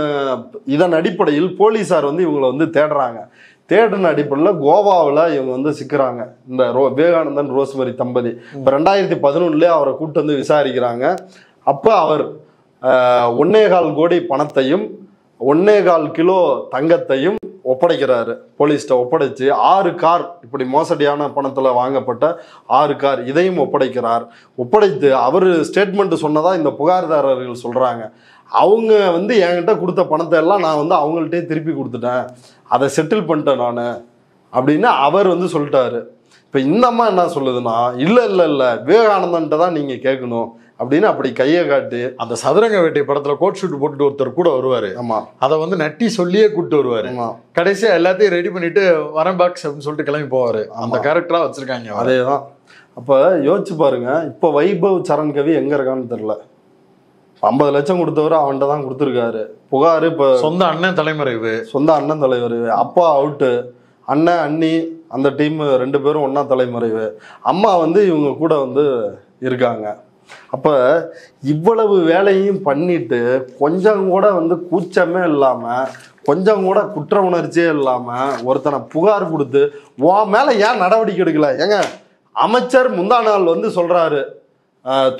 இதன் அடிப்படையில் போலீசார் வந்து இவங்களை வந்து தேடுறாங்க. தேடின அடிப்படையில் கோவாவில் இவங்க வந்து சிக்கிறாங்க. இந்த விவேகானந்தன் ரோஸ்மேரி தம்பதி இப்ப 2011 அவரை கூட்டு வந்து விசாரிக்கிறாங்க. அப்ப அவர் 1.25 கோடி பணத்தையும் 1.25 கிலோ தங்கத்தையும் ஒப்படைக்கிறாரு. போலீஸ்ட ஒப்படைச்சு 6 கார், இப்படி மோசடியான பணத்துல வாங்கப்பட்ட 6 கார் இதையும் ஒப்படைக்கிறார். ஒப்படைத்து அவர் ஸ்டேட்மெண்ட் சொன்னதா இந்த புகார்தாரர்கள் சொல்றாங்க. அவங்க வந்து என்கிட்ட கொடுத்த பணத்தை எல்லாம் நான் வந்து அவங்கள்ட்டே திருப்பி கொடுத்துட்டேன், அதை செட்டில் பண்ணிட்டேன் நான் அப்படின்னு அவர் வந்து சொல்லிட்டாரு. இப்ப இந்த அம்மா என்ன சொல்லுதுன்னா, இல்ல விவேகானந்தன்ட்ட தான் நீங்க கேட்கணும் அப்படின்னு அப்படி கையை காட்டி அந்த சதுரங்க வேட்டை படத்துல கோட் ஷூட் போட்டுட்டு ஒருத்தர் கூட வருவாரு. ஆமா, அதை வந்து நட்டி சொல்லியே கூப்பிட்டு வருவாரு. கடைசியா எல்லாத்தையும் ரெடி பண்ணிட்டு வரேன் பாக்ஸ் அப்படின்னு சொல்லிட்டு கிளம்பி போவாரு. அந்த கேரக்டரா வச்சிருக்காங்க. அதேதான். அப்ப யோசிச்சு பாருங்க, இப்ப வைபவ் சரண் கவி எங்க இருக்கான்னு தெரியல. 50 லட்சம் கொடுத்தவரு அவன்கிட்ட தான் கொடுத்துருக்காரு. புகாரு இப்ப சொந்த அண்ணன் தலைமறைவு, அப்பா அவுட்டு, அண்ணன் அண்ணி அந்த டீம் 2 பேரும் ஒன்னா தலைமறைவு, அம்மா வந்து இவங்க கூட வந்து இருக்காங்க. அப்ப இவ்வளவு வேலையும் பண்ணிட்டு கொஞ்சம் கூட வந்து கூச்சமே இல்லாம, கொஞ்சம் கூட குற்ற உணர்ச்சியே இல்லாம ஒருத்தனை புகார் கொடுத்து உன் மேல ஏன் நடவடிக்கை எடுக்கல? ஏங்க, அமைச்சர் முந்தா நாள் வந்து சொல்றாரு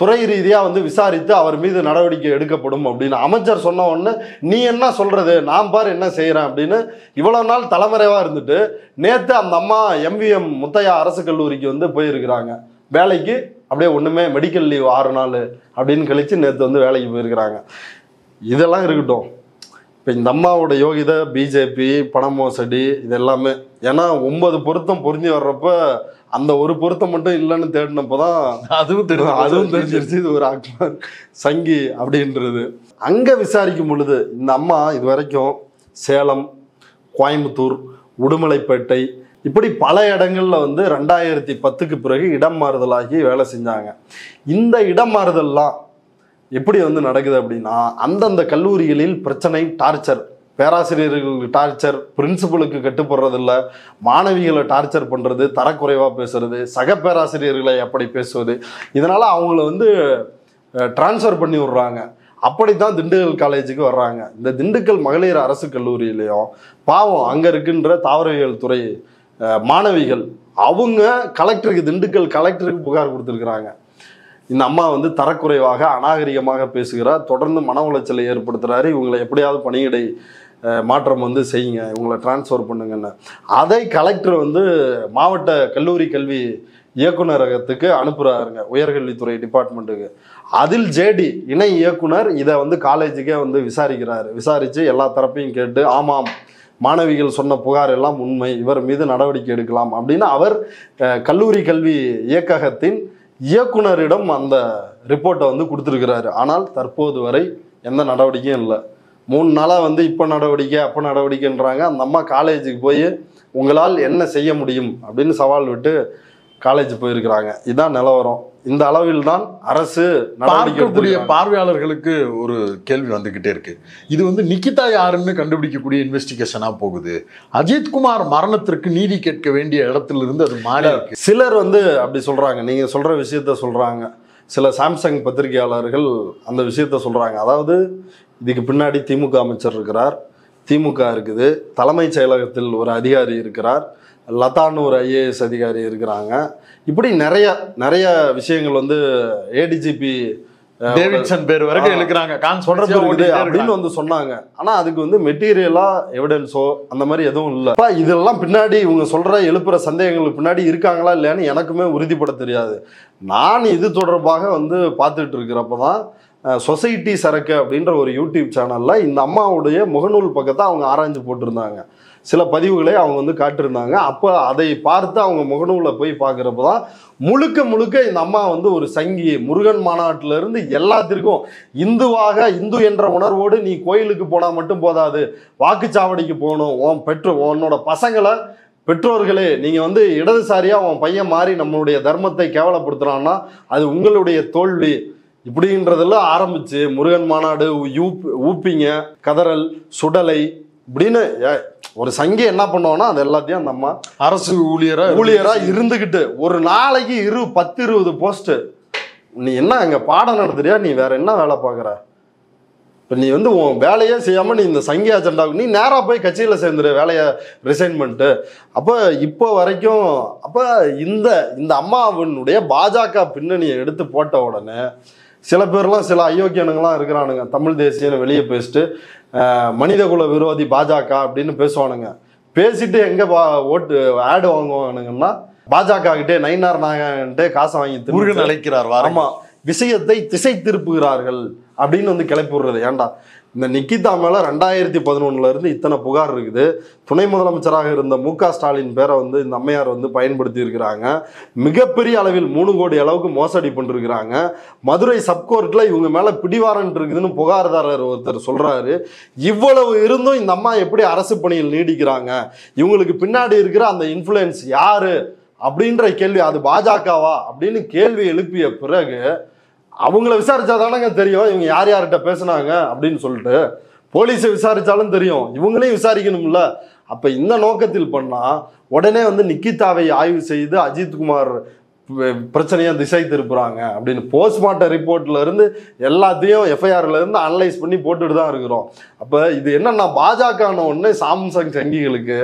துறை ரீதியா வந்து விசாரித்து அவர் மீது நடவடிக்கை எடுக்கப்படும் அப்படின்னு. அமைச்சர் சொன்ன உடனே நீ என்ன சொல்றது, நான் பாரு என்ன செய்யறேன் அப்படின்னு இவ்வளவு நாள் தலைமறைவா இருந்துட்டு நேத்து அந்த அம்மா MVM முத்தையா அரசு கல்லூரிக்கு வந்து போயிருக்கிறாங்க வேலைக்கு. அப்படியே ஒண்ணுமே மெடிக்கல் லீவ் 6 நாள் அப்படின்னு கழிச்சு நேற்று வந்து வேலைக்கு போயிருக்கிறாங்க. இதெல்லாம் இருக்கட்டும். இப்போ இந்த அம்மாவோட யோகிதை பிஜேபி, பண மோசடி, இது எல்லாமே. ஏன்னா 9 பொருத்தம் பொருந்தி வர்றப்ப அந்த ஒரு பொருத்தம் மட்டும் இல்லைன்னு தேடினப்போதான் அதுவும் தெரிஞ்சிருச்சு இது ஒரு அக்பர் சங்கி அப்படின்றது. அங்க விசாரிக்கும் பொழுது இந்த அம்மா இது வரைக்கும் சேலம், கோயம்புத்தூர், உடுமலைப்பேட்டை இப்படி பல இடங்கள்ல வந்து 2010க்கு பிறகு இடம் மாறுதலாகி வேலை செஞ்சாங்க. இந்த இடம் மாறுதல்லாம் எப்படி வந்து நடக்குது அப்படின்னா, அந்தந்த கல்லூரிகளில் பிரச்சனை, டார்ச்சர், பேராசிரியர்களுக்கு டார்ச்சர், பிரின்சிபலுக்கு கட்டுப்படுறதில்ல, மாணவிகளை டார்ச்சர் பண்றது, தரக்குறைவா பேசுறது, சக பேராசிரியர்களை அப்படி பேசுவது, இதனால அவங்கள வந்து டிரான்ஸ்ஃபர் பண்ணி விடுறாங்க. அப்படித்தான் திண்டுக்கல் காலேஜுக்கு வர்றாங்க. இந்த திண்டுக்கல் மகளிர் அரசு கல்லூரியிலையும் பாவம் அங்க இருக்கின்ற தாவரவியல் துறை மாணவிகள் அவங்க கலெக்டருக்கு, திண்டுக்கல் கலெக்டருக்கு புகார் கொடுத்துருக்குறாங்க. இந்த அம்மா வந்து தரக்குறைவாக அநாகரிகமாக பேசுகிறார், தொடர்ந்து மன உளைச்சலை ஏற்படுத்துறாரு, இவங்களை எப்படியாவது பணியிடை மாற்றம் வந்து செய்யுங்க, இவங்களை டிரான்ஸ்ஃபர் பண்ணுங்கன்னு. அதை கலெக்டர் வந்து மாவட்ட கல்லூரி கல்வி இயக்குநரகத்துக்கு அனுப்புகிறாருங்க, உயர்கல்வித்துறை டிபார்ட்மெண்ட்டுக்கு. அதில் ஜேடி இணை இயக்குனர் இதை வந்து காலேஜுக்கே வந்து விசாரிக்கிறாரு. விசாரித்து எல்லா தரப்பையும் கேட்டு ஆமாம் மாணவிகள் சொன்ன புகார் எல்லாம் உண்மை, இவர் மீது நடவடிக்கை எடுக்கலாம் அப்படின்னு அவர் கல்லூரி கல்வி இயக்ககத்தின் இயக்குனரிடம் அந்த ரிப்போர்ட்டை வந்து கொடுத்துருக்கிறாரு. ஆனால் தற்போது வரை எந்த நடவடிக்கையும் இல்லை. 3 நாளாக வந்து இப்போ நடவடிக்கை அப்போ நடவடிக்கைன்றாங்க. அந்த அம்மா காலேஜுக்கு போய் உங்களால் என்ன செய்ய முடியும் அப்படின்னு சவால் விட்டு காலேஜ் போயிருக்கிறாங்க. இதுதான் நிலவரம். இந்த அளவில் தான் அரசு பார்க்கக்கூடிய பார்வையாளர்களுக்கு ஒரு கேள்வி வந்துகிட்டே இருக்கு. இது வந்து நிகிதா யாருன்னு கண்டுபிடிக்கக்கூடிய இன்வெஸ்டிகேஷனா போகுது. அஜித்குமார் மரணத்திற்கு நீதி கேட்க வேண்டிய இடத்துல இருந்து அது மாறி இருக்கு. சிலர் வந்து அப்படி சொல்றாங்க, நீங்க சொல்ற விஷயத்த சொல்றாங்க. சில சாம்சங் பத்திரிகையாளர்கள் அந்த விஷயத்த சொல்றாங்க. அதாவது இதுக்கு பின்னாடி திமுக அமைச்சர் இருக்கிறார், திமுக இருக்குது, தலைமைச் செயலகத்தில் ஒரு அதிகாரி இருக்கிறார், லதான்னு ஒரு ஐஏஎஸ் அதிகாரி இருக்கிறாங்க. இப்படி நிறைய விஷயங்கள் வந்து ஏடிஜிபி டேவிட்சன் பேர் வரைக்கும் இருக்கிறாங்க அப்படின்னு வந்து சொன்னாங்க. ஆனா அதுக்கு வந்து மெட்டீரியலா எவிடன்ஸோ அந்த மாதிரி எதுவும் இல்லை. இதெல்லாம் பின்னாடி இவங்க சொல்ற எழுப்புற சந்தேகங்களுக்கு பின்னாடி இருக்காங்களா இல்லையான்னு எனக்குமே உறுதிப்பட தெரியாது. நான் இது தொடர்பாக வந்து பார்த்துட்டு இருக்கிறப்பதான் சொசைட்டி சரக்கு அப்படின்ற ஒரு யூடியூப் சேனல்ல இந்த அம்மாவுடைய முகநூல் பக்கத்தை அவங்க ஆராய்ஞ்சு போட்டிருந்தாங்க. சில பதிவுகளை அவங்க வந்து காட்டியிருந்தாங்க. அப்போ அதை பார்த்து அவங்க முகநூலில் போய் பார்க்குறப்ப தான் முழுக்க இந்த அம்மா வந்து ஒரு சங்கி, முருகன் மாநாட்டிலிருந்து எல்லாத்திற்கும் இந்து என்ற உணர்வோடு நீ கோயிலுக்கு போனால் மட்டும் போதாது, வாக்குச்சாவடிக்கு போகணும், உன்னோட பசங்களை பெற்றோர்களே நீங்கள் வந்து இடதுசாரியாக உன் பையன் மாறி நம்மளுடைய தர்மத்தை கேவலப்படுத்துகிறான்னா அது உங்களுடைய தோல்வி இப்படின்றதெல்லாம் ஆரம்பிச்சு முருகன் மாநாடு, ஊப்பிங்க, கதறல், சுடலை இப்படின்னு ஒரு சங்கி என்ன பண்ணுவோம்னா அது எல்லாத்தையும் அந்த அம்மா அரசு ஊழியரா இருந்துகிட்டு ஒரு நாளைக்கு 10-20 போஸ்ட். நீ என்ன அங்க பாடம் நடத்துறியா, நீ வேற என்ன வேலை பார்க்குற? இப்போ நீ வந்து உன் வேலையே செய்யாம நீ இந்த சங்கி அஜெண்டாவுக்கு நீ நேராக போய் கட்சியில் சேர்ந்துரு, வேலையை ரிசைன் பண்ணிட்டு. அப்போ இப்போ வரைக்கும் அப்போ இந்த அம்மாவினுடைய பாஜக பின்னணியை எடுத்து போட்ட உடனே சில பேர்லாம் சில அயோக்கியனுங்களாம் இருக்கிறானுங்க, தமிழ் தேசியன்னு வெளியே பேசிட்டு மனிதகுல விரோதி பாஜக அப்படின்னு பேசுவானுங்க. பேசிட்டு எங்க ஓட்டு ஆடு வாங்குவானுங்கன்னா பாஜக கிட்டே நயினார் நாயகன்ட்டே காசை வாங்கி முருகன் அழைக்கிறார். ஆமா, விஷயத்தை திசை திருப்புகிறார்கள் அப்படின்னு வந்து கிளப்பி விடுறது. ஏன்டா இந்த நிகிதா மேல 2011 இருந்து இத்தனை புகார் இருக்குது. துணை முதலமைச்சராக இருந்த மு.க. ஸ்டாலின் பேரை வந்து இந்த அம்மையார் வந்து பயன்படுத்தி இருக்கிறாங்க. மிகப்பெரிய அளவில் 3 கோடி அளவுக்கு மோசடி பண்ணிருக்கிறாங்க. மதுரை சப்கோர்ட்ல இவங்க மேல பிடிவாரண்ட் இருக்குதுன்னு புகார்தாரர் ஒருத்தர் சொல்றாரு. இவ்வளவு இருந்தும் இந்த அம்மா எப்படி அரசு பணியில் நீடிக்கிறாங்க? இவங்களுக்கு பின்னாடி இருக்கிற அந்த இன்ஃப்ளூயன்ஸ் யாரு அப்படின்ற கேள்வி, அது பாஜகவா அப்படின்னு கேள்வி எழுப்பிய பிறகு அவங்கள விசாரிச்சாதானங்க தெரியும் இவங்க யார்கிட்ட பேசுனாங்க அப்படின்னு சொல்லிட்டு. போலீஸை விசாரிச்சாலும் தெரியும், இவங்களையும் விசாரிக்கணும்ல. அப்ப இந்த நோக்கத்தில் பண்ணா உடனே வந்து நிகிதாவை ஆய்வு செய்து அஜித்குமார் பிரச்சனையா திசை திருப்புறாங்க அப்படின்னு போஸ்ட்மார்ட்டம் ரிப்போர்ட்ல இருந்து எல்லாத்தையும் எஃப்ஐஆர்ல இருந்து அனலைஸ் பண்ணி போட்டுட்டு தான் இருக்கிறோம். அப்ப இது என்னன்னா பாஜக உடனே சாம்சங் சங்கிகளுக்கு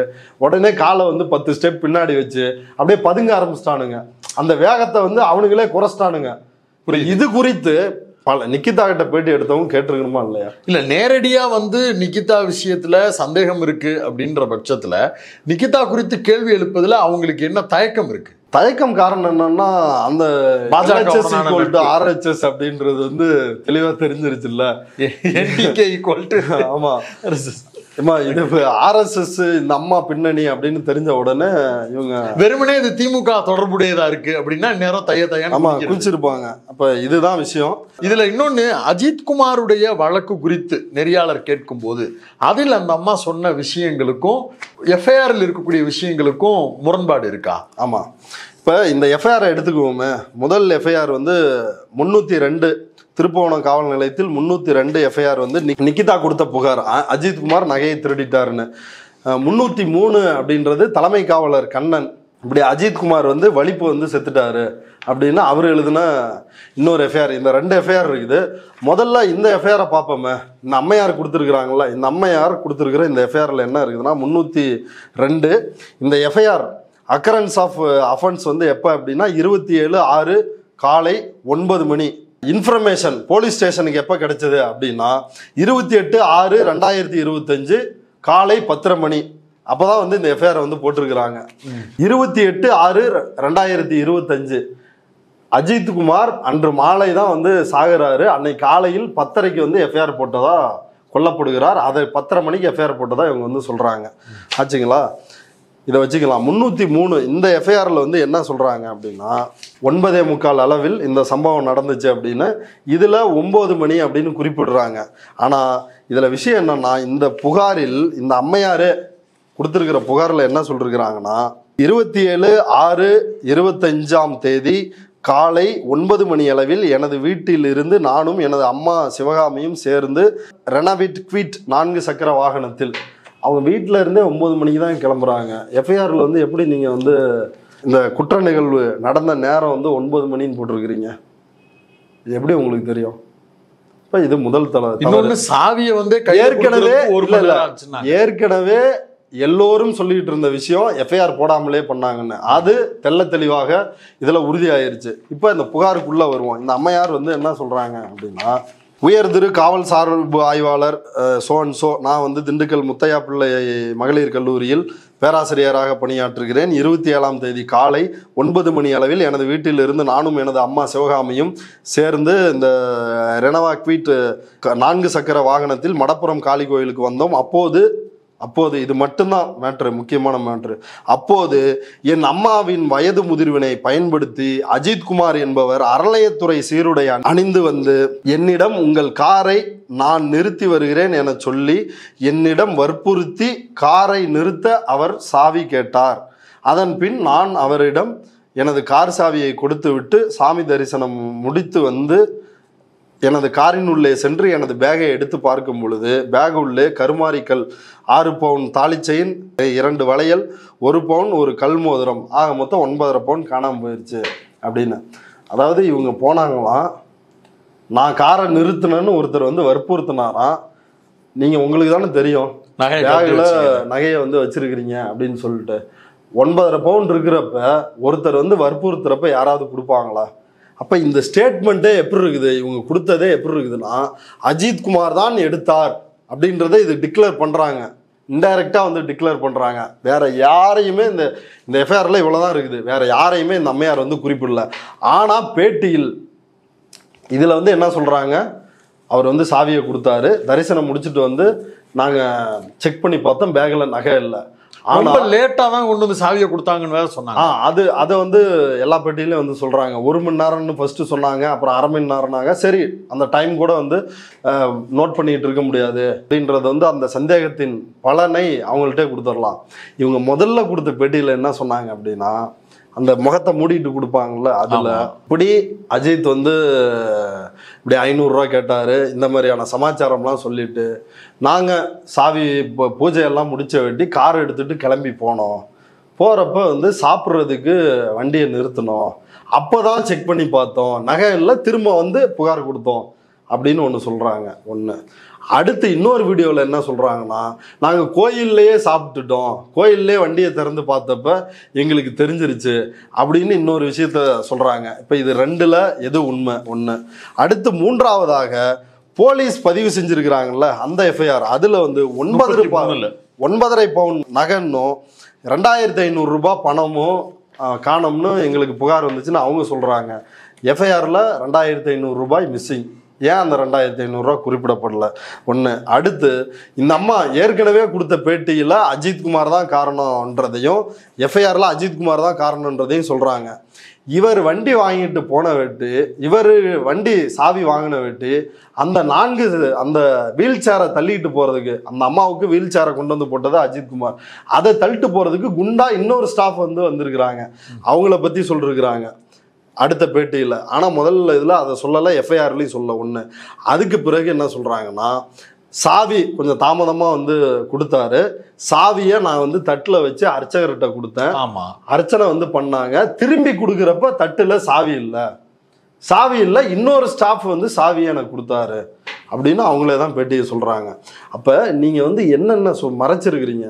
உடனே காலை வந்து 10 ஸ்டெப் பின்னாடி வச்சு அப்படியே பதுங்க ஆரம்பிச்சிட்டானுங்க. அந்த வேகத்தை வந்து அவனுங்களே குறைச்சிட்டானுங்க. இது குறித்து பல நிகிதா கிட்ட பேட்டி எடுத்தவங்க கேட்டிருக்கணுமா இல்லையா? இல்ல நேரடியா வந்து நிகிதா விஷயத்துல சந்தேகம் இருக்கு அப்படின்ற பட்சத்துல நிகிதா குறித்து கேள்வி எழுப்பதுல அவங்களுக்கு என்ன தயக்கம் இருக்கு? தயக்கம் காரணம் என்னன்னா அந்த RHS அப்படின்றது வந்து தெளிவா தெரிஞ்சிருச்சுல்ல. ஆமா, இது RSS இந்த அம்மா பின்னணி அப்படின்னு தெரிஞ்ச உடனே இவங்க வெறுமனே இது திமுக தொடர்புடையதா இருக்கு அப்படின்னா நேரம் ஆமா குளிச்சிருப்பாங்க. அப்ப இதுதான் விஷயம். இதுல இன்னொன்னு, அஜித்குமாருடைய வழக்கு குறித்து நெறியாளர் கேட்கும் போது அதில் அந்த அம்மா சொன்ன விஷயங்களுக்கும் எஃப்ஐஆரில் இருக்கக்கூடிய விஷயங்களுக்கும் முரண்பாடு இருக்கா? ஆமா, இப்ப இந்த எஃப்ஐஆரை எடுத்துக்குவோமே. முதல் எஃப்ஐஆர் வந்து 302 திருப்புவனம் காவல் நிலையத்தில் 302 எஃப்ஐஆர் வந்து நிகிதா கொடுத்த புகார், அஜித்குமார் நகையை திருடிட்டாருன்னு. 303 அப்படின்றது தலைமை காவலர் கண்ணன் இப்படி அஜித்குமார் வந்து வலிப்பு வந்து செத்துட்டாரு அப்படின்னு அவர் எழுதுன இன்னொரு எஃப்ஐஆர். இந்த 2 எஃப்ஐஆர் இருக்குது. முதல்ல இந்த எஃப்ஐஆரை பார்ப்போமே. இந்த அம்மையார் கொடுத்துருக்குறாங்களா, இந்த அம்மையார் கொடுத்துருக்குற இந்த எஃப்ஐஆரில் என்ன இருக்குதுன்னா 302. இந்த எஃப்ஐஆர் அக்கரன்ஸ் ஆஃப் அஃபென்ஸ் வந்து எப்போ அப்படின்னா 27/6 காலை 9 மணி. இன்ஃபர்மேஷன் போலீஸ் ஸ்டேஷனுக்கு எப்போ கிடைச்சது அப்படின்னா 28/6/2025 காலை 10:30 மணி அப்பதான் வந்து இந்த எஃப்ஐஆர் வந்து போட்டிருக்கிறாங்க. 28/6/2025 அஜித்குமார் அன்று மாலை தான் வந்து சாகுறாரு. அன்னைக்கு காலையில் 10:30க்கு வந்து எஃப்ஐஆர் போட்டதா கொல்லப்படுகிறார். அதை 10:30 மணிக்கு எஃப்ஐஆர் போட்டதா இவங்க வந்து சொல்றாங்க. ஆச்சுங்களா? இதை வச்சுக்கலாம். 303 இந்த எஃப்ஐஆர்ல வந்து என்ன சொல்றாங்க அப்படின்னா 9:45 அளவில் இந்த சம்பவம் நடந்துச்சு அப்படின்னு, இதுல 9 மணி அப்படின்னு குறிப்பிடுறாங்க. ஆனா இதுல விஷயம் என்னன்னா, இந்த புகாரில் இந்த அம்மையாரே கொடுத்திருக்கிற புகாரில் என்ன சொல்லிருக்கிறாங்கன்னா 27/6/25 காலை 9 மணி அளவில் எனது வீட்டில் இருந்து நானும் எனது அம்மா சிவகாமியும் சேர்ந்து ரெனவிட் குவிட் 4 சக்கர வாகனத்தில், அவங்க வீட்டில் இருந்தே 9 மணிக்கு தான் கிளம்புறாங்க. எஃப்ஐஆரில் வந்து எப்படி நீங்கள் வந்து இந்த குற்ற நிகழ்வு நடந்த நேரம் வந்து 9 மணின்னு போட்டிருக்கிறீங்க? இது எப்படி உங்களுக்கு தெரியும்? இப்போ இது முதல் தலை. சாவியை வந்து ஏற்கனவே எல்லோரும் சொல்லிட்டு இருந்த விஷயம் எஃப்ஐஆர் போடாமலே பண்ணாங்கன்னு, அது தெள்ள தெளிவாக இதுல உறுதியாயிருச்சு. இப்போ இந்த புகாருக்குள்ள வருவோம். இந்த அம்மையார் வந்து என்ன சொல்றாங்க அப்படின்னா, உயர் திரு காவல் சார்பு ஆய்வாளர் சோ நான் வந்து திண்டுக்கல் முத்தையா பிள்ளை மகளிர் கல்லூரியில் பேராசிரியராக பணியாற்றுகிறேன். 27ஆம் தேதி காலை 9 மணி அளவில் எனது வீட்டில் இருந்து நானும் எனது அம்மா சிவகாமியும் சேர்ந்து இந்த ரெனவா குவிட் 4 சக்கர வாகனத்தில் மடப்புறம் காளி கோயிலுக்கு வந்தோம். அப்போது இது மட்டும்தான் மேட்ரு, முக்கியமான மேட்ரு. அப்போது என் அம்மாவின் வயது முதிர்வினை பயன்படுத்தி அஜித்குமார் என்பவர் அறநிலையத்துறை சீருடை அணிந்து வந்து என்னிடம் உங்கள் காரை நான் நிறுத்தி வருகிறேன் என சொல்லி என்னிடம் வற்புறுத்தி காரை நிறுத்த அவர் சாவி கேட்டார். அதன் பின் நான் அவரிடம் எனது கார் சாவியை கொடுத்து விட்டு சாமி தரிசனம் முடித்து வந்து எனது காரின் உள்ளே சென்று எனது பேகை எடுத்து பார்க்கும் பொழுது பேக் உள்ளே கருமாரிக்கல் 6 பவுன் தாலி செயின், 2 வளையல், 1 பவுன், ஒரு கல் மோதிரம், ஆக மொத்தம் 9.5 பவுன் காணாமல் போயிடுச்சு அப்படின்னு. அதாவது இவங்க போனாங்களாம், நான் காரை நிறுத்தினேன்னு ஒருத்தர் வந்து வற்புறுத்தினாராம். நீங்கள் உங்களுக்கு தானே தெரியும் பேகில் நகையை வந்து வச்சிருக்கிறீங்க அப்படின்னு சொல்லிட்டு. 9.5 பவுன் இருக்கிறப்ப ஒருத்தர் வந்து வற்புறுத்துறப்ப யாராவது கொடுப்பாங்களா? அப்போ இந்த ஸ்டேட்மெண்ட்டே எப்படி இருக்குது, இவங்க கொடுத்ததே எப்படி இருக்குதுன்னா அஜித்குமார் தான் எடுத்தார் அப்படின்றத இது டிக்ளேர் பண்ணுறாங்க. இன்டைரக்டாக வந்து டிக்ளேர் பண்ணுறாங்க. வேற யாரையுமே இந்த எஃப்ஐஆரில் இவ்வளோதான் இருக்குது. வேற யாரையுமே இந்த அம்மையார் வந்து குறிப்பிடல. ஆனால் பேட்டியில் இதில் வந்து என்ன சொல்கிறாங்க, அவர் வந்து சாவியை கொடுத்தாரு, தரிசனம் முடிச்சுட்டு வந்து நாங்கள் செக் பண்ணி பார்த்தோம், பேக்கில் நகை இல்லை. ஆனால் லேட்டாக தான் கொண்டு வந்து சாவியை கொடுத்தாங்கன்னு வேற சொன்னாங்க. அதை வந்து எல்லா பேட்டியிலையும் வந்து சொல்கிறாங்க. 1 மணி நேரம்னு ஃபர்ஸ்ட் சொன்னாங்க, அப்புறம் அரை மணி நேரம்னாங்க. சரி, அந்த டைம் கூட வந்து நோட் பண்ணிட்டு இருக்க முடியாது அப்படின்றது வந்து அந்த சந்தேகத்தின் பலனை அவங்கள்ட்டே கொடுத்துடலாம். இவங்க முதல்ல கொடுத்த பேட்டியில் என்ன சொன்னாங்க அப்படின்னா, அந்த முகத்தை மூடிட்டு கொடுப்பாங்கல்ல, அதில் இப்படி அஜித் வந்து இப்படி 500 ரூபா கேட்டார், இந்த மாதிரியான சமாச்சாரம்லாம் சொல்லிட்டு நாங்கள் சாவி பூஜையெல்லாம் முடிச்ச வெட்டி கார் எடுத்துகிட்டு கிளம்பி போனோம். போகிறப்ப வந்து சாப்பிட்றதுக்கு வண்டியை நிறுத்தினோம். அப்போ தான் செக் பண்ணி பார்த்தோம், நகை இல்லை, திரும்ப வந்து புகார் கொடுத்தோம் அப்படின்னு ஒன்று சொல்கிறாங்க. ஒன்று. அடுத்து இன்னொரு வீடியோவில் என்ன சொல்கிறாங்கன்னா, நாங்கள் கோயில்லையே சாப்பிட்டுட்டோம், கோயில்லே வண்டியை திறந்து பார்த்தப்ப எங்களுக்கு தெரிஞ்சிருச்சு அப்படின்னு இன்னொரு விஷயத்த சொல்கிறாங்க. இப்போ இது 2ல் எது உண்மை? ஒன்று. அடுத்து 3ஆவதாக போலீஸ் பதிவு செஞ்சுருக்கிறாங்கல்ல அந்த எஃப்ஐஆர், அதில் வந்து 9.5 பவுன் நகைன்னும் 2500 ரூபாய் பணமும் காணோம்னு எங்களுக்கு புகார் வந்துச்சுன்னு அவங்க சொல்கிறாங்க. எஃப்ஐஆரில் 2500 ரூபாய் மிஸ்ஸிங். ஏன் அந்த 2500 ரூபா குறிப்பிடப்படல? ஒன்று. அடுத்து இந்த அம்மா ஏற்கனவே கொடுத்த பேட்டியில் அஜித்குமார் தான் காரணம்ன்றதையும் எஃப்ஐஆரில் அஜித்குமார் தான் காரணன்றதையும் சொல்கிறாங்க. இவர் வண்டி வாங்கிட்டு போன வெட்டு, இவர் வண்டி சாவி வாங்கின வெட்டு, அந்த வீல் சேரை தள்ளிட்டு போகிறதுக்கு, அந்த அம்மாவுக்கு வீல் சேரை கொண்டு வந்து போட்டது அஜித்குமார். அதை தள்ளிட்டு போகிறதுக்கு குண்டா இன்னொரு ஸ்டாஃப் வந்து வந்திருக்கிறாங்க, அவங்கள பற்றி சொல்லிருக்கிறாங்க அடுத்த பேட்டியில். ஆனால் முதல்ல இதில் அதை சொல்லலை, எஃப்ஐஆர்லையும் சொல்ல. ஒன்று. அதுக்கு பிறகு என்ன சொல்கிறாங்கன்னா, சாவி கொஞ்சம் தாமதமாக வந்து கொடுத்தாரு, சாவியை நான் வந்து தட்டில் வச்சு அர்ச்சகர்கிட்ட கொடுத்தேன், அர்ச்சனை வந்து பண்ணாங்க, திரும்பி கொடுக்குறப்ப தட்டில் சாவி இல்லை, இன்னொரு ஸ்டாஃப் வந்து சாவியை எனக்கு கொடுத்தாரு அப்படின்னு அவங்களே தான் பேட்டியை சொல்கிறாங்க. அப்போ நீங்கள் வந்து என்னென்ன மறைச்சிருக்கிறீங்க?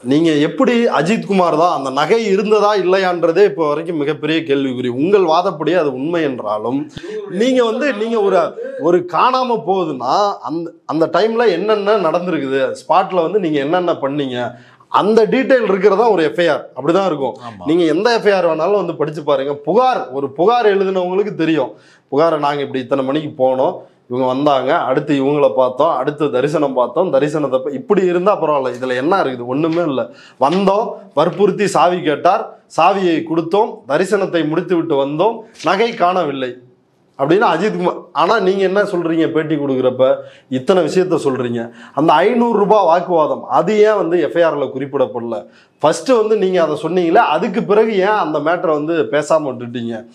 நீங்க எப்படி அஜித்குமார் தான் அந்த நகை இருந்ததா இல்லையான்றதே இப்போ வரைக்கும் மிகப்பெரிய கேள்விக்குறி. உங்கள் வாதப்படி அது உண்மை என்றாலும் நீங்க ஒரு காணாம போகுதுன்னா அந்த டைம்ல என்னென்ன நடந்திருக்குது, ஸ்பாட்ல நீங்க என்னென்ன பண்ணீங்க, அந்த டீட்டெயில் இருக்கிறதா ஒரு எஃப்ஐஆர். அப்படிதான் இருக்கும். நீங்க எந்த எஃப்ஐஆர் வேணாலும் படிச்சு பாருங்க. ஒரு புகார் எழுதினவங்களுக்கு தெரியும். புகாரை நாங்க இப்படி இத்தனை மணிக்கு போனோம், இவங்க வந்தாங்க, அடுத்து இவங்களை பார்த்தோம், அடுத்து தரிசனம் பார்த்தோம், தரிசனத்தை இப்படி இருந்தா பரவாயில்ல. இதுல என்ன இருக்குது? ஒண்ணுமே இல்லை. வந்தோம், வற்புறுத்தி சாவி கேட்டார், சாவியை கொடுத்தோம், தரிசனத்தை முடித்து விட்டு வந்தோம், நகை காணவில்லை அப்படின்னு அஜித்குமார். ஆனா நீங்க என்ன சொல்றீங்க? பேட்டி கொடுக்குறப்ப இத்தனை விஷயத்த சொல்றீங்க. அந்த 500 ரூபாய் வாக்குவாதம் அது ஏன் எஃப்ஐஆர்ல குறிப்பிடப்படல? ஃபர்ஸ்ட் நீங்க அதை சொன்னீங்களே, அதுக்கு பிறகு ஏன் அந்த மேட்டரை பேசாம விட்டுட்டீங்க?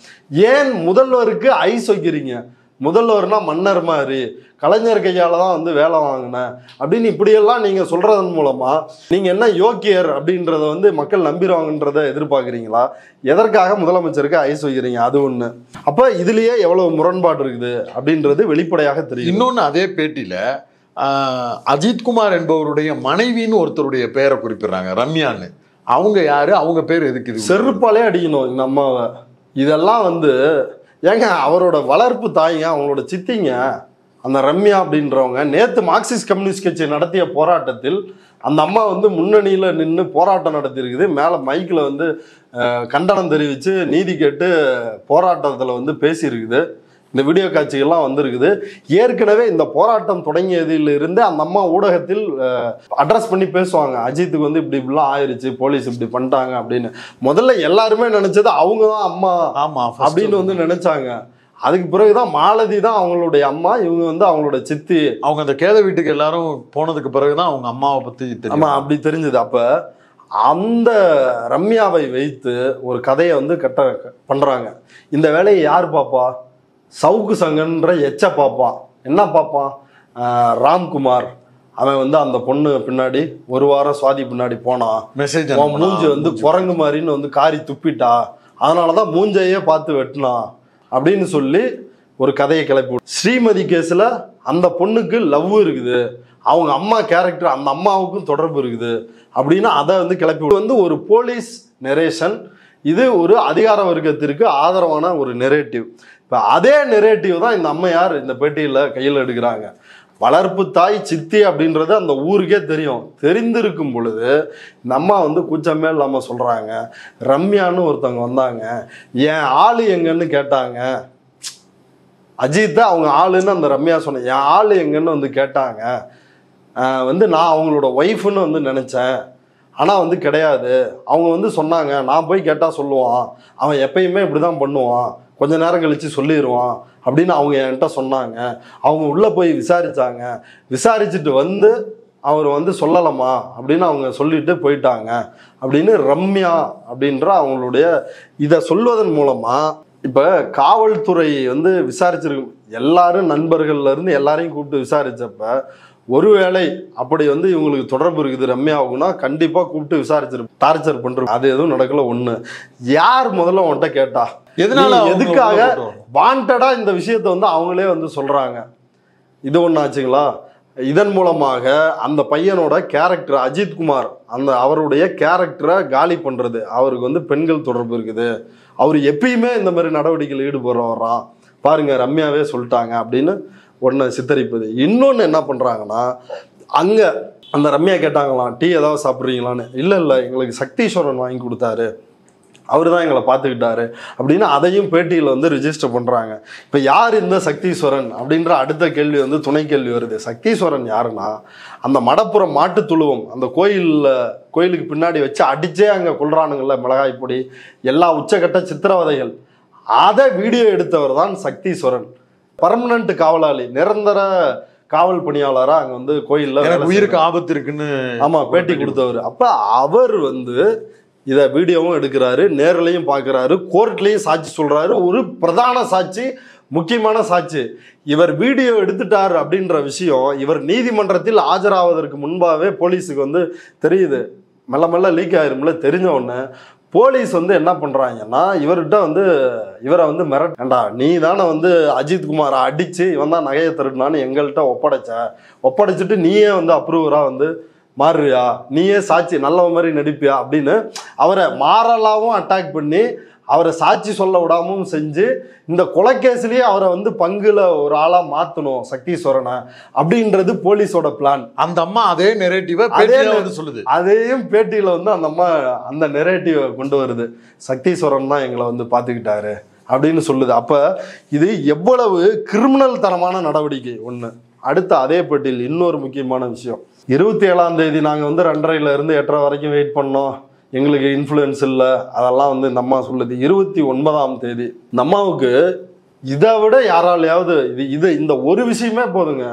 ஏன் முதல்வருக்கு ஐஸ் வைக்கிறீங்க? முதல்வர்னா மன்னர் மாதிரி, கலைஞர் கையால தான் வேலை வாங்கினேன் அப்படின்னு இப்படியெல்லாம் நீங்க சொல்றதன் மூலமா நீங்க என்ன யோக்கியர் அப்படின்றத மக்கள் நம்பிடுவாங்கன்றத எதிர்பார்க்குறீங்களா? எதற்காக முதலமைச்சருக்கு ஐஸ் வைக்கிறீங்க? அது ஒண்ணு. அப்ப இதுலயே எவ்வளவு முரண்பாடு இருக்குது அப்படின்றது வெளிப்படையாக தெரியும். இன்னொன்னு, அதே பேட்டியில அஜித்குமார் என்பவருடைய மனைவின்னு ஒருத்தருடைய பேரை குறிப்பிடுறாங்க, ரம்யான்னு. அவங்க யாரு? அவங்க பேர் எதுக்கு? செருப்பாலே அடிக்கணும் இந்த அம்மாவை. இதெல்லாம் ஏங்க அவரோட வளர்ப்பு தாய்ங்க, அவங்களோட சித்திங்க அந்த ரம்யா அப்படின்றவங்க. நேற்று மார்க்சிஸ்ட் கம்யூனிஸ்ட் கட்சி நடத்திய போராட்டத்தில் அந்த அம்மா முன்னணியில் நின்று போராட்டம் நடத்தியிருக்குது. மேலே மைக்கில் கண்டனம் தெரிவித்து நீதி கேட்டு போராட்டத்தில் பேசியிருக்குது. இந்த வீடியோ காட்சிகள்லாம் வந்திருக்குது. ஏற்கனவே இந்த போராட்டம் தொடங்கியதிலிருந்து அந்த அம்மா ஊடகத்தில் அட்ரஸ் பண்ணி பேசுவாங்க. அஜித்துக்கு இப்படிலாம் ஆயிடுச்சு, போலீஸ் இப்படி பண்ணிட்டாங்க அப்படின்னு. முதல்ல எல்லாருமே நினைச்சது அவங்க தான் அம்மா அப்படின்னு நினைச்சாங்க. அதுக்கு பிறகுதான் மாலதி தான் அவங்களுடைய அம்மா, இவங்க அவங்களோட சித்தி. அவங்க அந்த கேத வீட்டுக்கு எல்லாரும் போனதுக்கு பிறகுதான் அவங்க அம்மாவை பத்தி ஆமா அப்படி தெரிஞ்சது. அப்ப அந்த ரம்யாவை வைத்து ஒரு கதையை பண்றாங்க. இந்த வேலையை யார் பாப்பா? சவுக்கு சங்கன்ற எச்ச பாப்பான். என்ன பாப்பான்? ராம்குமார். அவன் அந்த பொண்ணு பின்னாடி ஒரு வாரம் சுவாதி பின்னாடி போனான், மெசேஜ் மூஞ்சி குரங்கு மாதிரின்னு காரி துப்பிட்டா, அதனாலதான் மூஞ்சையே பார்த்து வெட்டினான் அப்படின்னு சொல்லி ஒரு கதையை கிளப்பி. ஸ்ரீமதி கேஸ்ல அந்த பொண்ணுக்கு லவ் இருக்குது, அவங்க அம்மா கேரக்டர் அந்த அம்மாவுக்கும் தொடர்பு இருக்குது அப்படின்னு அதை கிளப்பி ஒரு போலீஸ் நெரேஷன். இது ஒரு அதிகார வர்க்கத்திற்கு ஆதரவான ஒரு நெரேட்டிவ். இப்போ அதே நெரேட்டிவ் தான் இந்த அம்மையார் இந்த பேட்டியில் கையில் எடுக்கிறாங்க. வளர்ப்பு தாய் சித்தி அப்படின்றது அந்த ஊருக்கே தெரியும். தெரிந்திருக்கும் பொழுது இந்த அம்மா கூச்சமே இல்லாமல் சொல்கிறாங்க, ரம்யான்னு ஒருத்தவங்க வந்தாங்க, என் ஆளு எங்கன்னு கேட்டாங்க. அஜித்தை அவங்க ஆளுன்னு அந்த ரம்யா சொன்ன, என் ஆளு எங்கன்னு கேட்டாங்க. நான் அவங்களோட ஒய்ஃப்னு நினச்சேன், ஆனால் கிடையாது. அவங்க சொன்னாங்க, நான் போய் கேட்டால் சொல்லுவான், அவன் எப்பயுமே இப்படி தான் பண்ணுவான், கொஞ்ச நேரம் கழித்து சொல்லிடுவான் அப்படின்னு அவங்க என்கிட்ட சொன்னாங்க. அவங்க உள்ளே போய் விசாரித்தாங்க, விசாரிச்சுட்டு அவர் சொல்லலாமா அப்படின்னு அவங்க சொல்லிட்டு போயிட்டாங்க அப்படின்னு ரம்யா அப்படின்ற அவங்களுடைய இதை சொல்வதன் மூலமாக இப்போ காவல்துறை விசாரிச்சிருக்கு. எல்லாரும் நண்பர்கள்ல இருந்து எல்லாரையும் கூப்பிட்டு விசாரிச்சப்ப ஒருவேளை அப்படி இவங்களுக்கு தொடர்பு இருக்குது ரம்யாவுக்குன்னா கண்டிப்பாக கூப்பிட்டு விசாரிச்சிரு, டார்ச்சர் பண்ணுறோம். அது எதுவும் நடக்கல. ஒன்று, யார் முதல்ல உன்கிட்ட கேட்டா? எதுக்காக வாண்டடா இந்த விஷயத்த அவங்களே சொல்றாங்க? இது ஒன்று ஆச்சுங்களா? இதன் மூலமாக அந்த பையனோட கேரக்டர் அஜித்குமார் அவருடைய கேரக்டரை காலி பண்றது. அவருக்கு பெண்கள் தொடர்பு இருக்குது, அவர் எப்பயுமே இந்த மாதிரி நடவடிக்கையில் ஈடுபடுறவராம், பாருங்க ரம்யாவே சொல்லிட்டாங்க அப்படின்னு ஒன்று சித்தரிப்பது. இன்னொன்று என்ன பண்ணுறாங்கன்னா, அங்கே அந்த ரம்யா கேட்டாங்களாம், டீ ஏதாவது சாப்பிட்றீங்களான்னு. இல்லை எங்களுக்கு சக்தீஸ்வரன் வாங்கி கொடுத்தாரு, அவர் தான் எங்களை பார்த்துக்கிட்டாரு அப்படின்னு அதையும் பேட்டியில் ரிஜிஸ்டர் பண்ணுறாங்க. இப்போ யார் இந்த சக்தீஸ்வரன் அப்படின்ற அடுத்த கேள்வி துணை கேள்வி வருது. சக்தீஸ்வரன் யாருன்னா, அந்த மடப்புறம் மாட்டு துழுவம் அந்த கோயிலுக்கு பின்னாடி வச்சு அடிச்சே அங்கே கொள்றானுங்கள்ல, மிளகாய் பொடி, எல்லா உச்சக்கட்ட சித்திரவதைகள், அதை வீடியோ எடுத்தவர் தான் சக்தீஸ்வரன். பர்மனன்ட் காவலாளி, நிரந்தர காவல் பணியாளரா அங்க கோயில்ல உயிருக்கு ஆபத்து இருக்குன்னு பேட்டி கொடுத்தவர். அப்ப அவர் இத வீடியோவும் எடுக்கிறாரு, நேர்லையும் பாக்குறாரு, கோர்ட்லயும் சாட்சி சொல்றாரு. ஒரு பிரதான சாட்சி, முக்கியமான சாட்சி, இவர் வீடியோ எடுத்துட்டார் அப்படின்ற விஷயம் இவர் நீதிமன்றத்தில் ஆஜராவதற்கு முன்பாகவே போலீஸுக்கு தெரியுது. மெல்ல மெல்ல லீக் ஆயிரும்ல. தெரிஞ்ச உடனே போலீஸ் என்ன பண்றாங்கன்னா, இவர்கிட்ட இவரை மிரட்டா, நீ தானே அஜித்குமாரை அடிச்சு இவன் தான் நகையை திருடினான்னு எங்கள்கிட்ட ஒப்படைச்சிட்டு நீயே அப்ரூவரா மாறுறியா, நீயே சாட்சி நல்ல மாதிரி நடிப்பியா அப்படின்னு அவரை மாறலாவும் அட்டாக் பண்ணி அவரை சாட்சி சொல்ல விடாமவும் செஞ்சு இந்த கொலைகேஸ்லயே அவரை வந்து பங்குல ஒரு ஆளா மாத்தணும் சக்தீஸ்வரனை அப்படின்றது போலீஸோட பிளான். அந்த அம்மா அதே நெரேட்டிவ சொல்லுது. அதையும் பேட்டியில வந்து அந்த அம்மா அந்த நெரேட்டிவ கொண்டு வருது. சக்தீஸ்வரன் தான் எங்களை வந்து பாத்துக்கிட்டாரு அப்படின்னு சொல்லுது. அப்ப இது எவ்வளவு கிரிமினல் தரமான நடவடிக்கை ஒண்ணு. அடுத்த அதே பேட்டியில் இன்னொரு முக்கியமான விஷயம், 27ஆம் தேதி நாங்க வந்து 2:30 இருந்து 8:30 வரைக்கும் வெயிட் பண்ணோம், எங்களுக்கு இன்ஃப்ளூயன்ஸ் இல்லை, அதெல்லாம் வந்து இந்த அம்மா சொல்லுது. 29ஆம் தேதி இந்த அம்மாவுக்கு இதை விட யாராலையாவது இந்த ஒரு விஷயமே போதுங்க.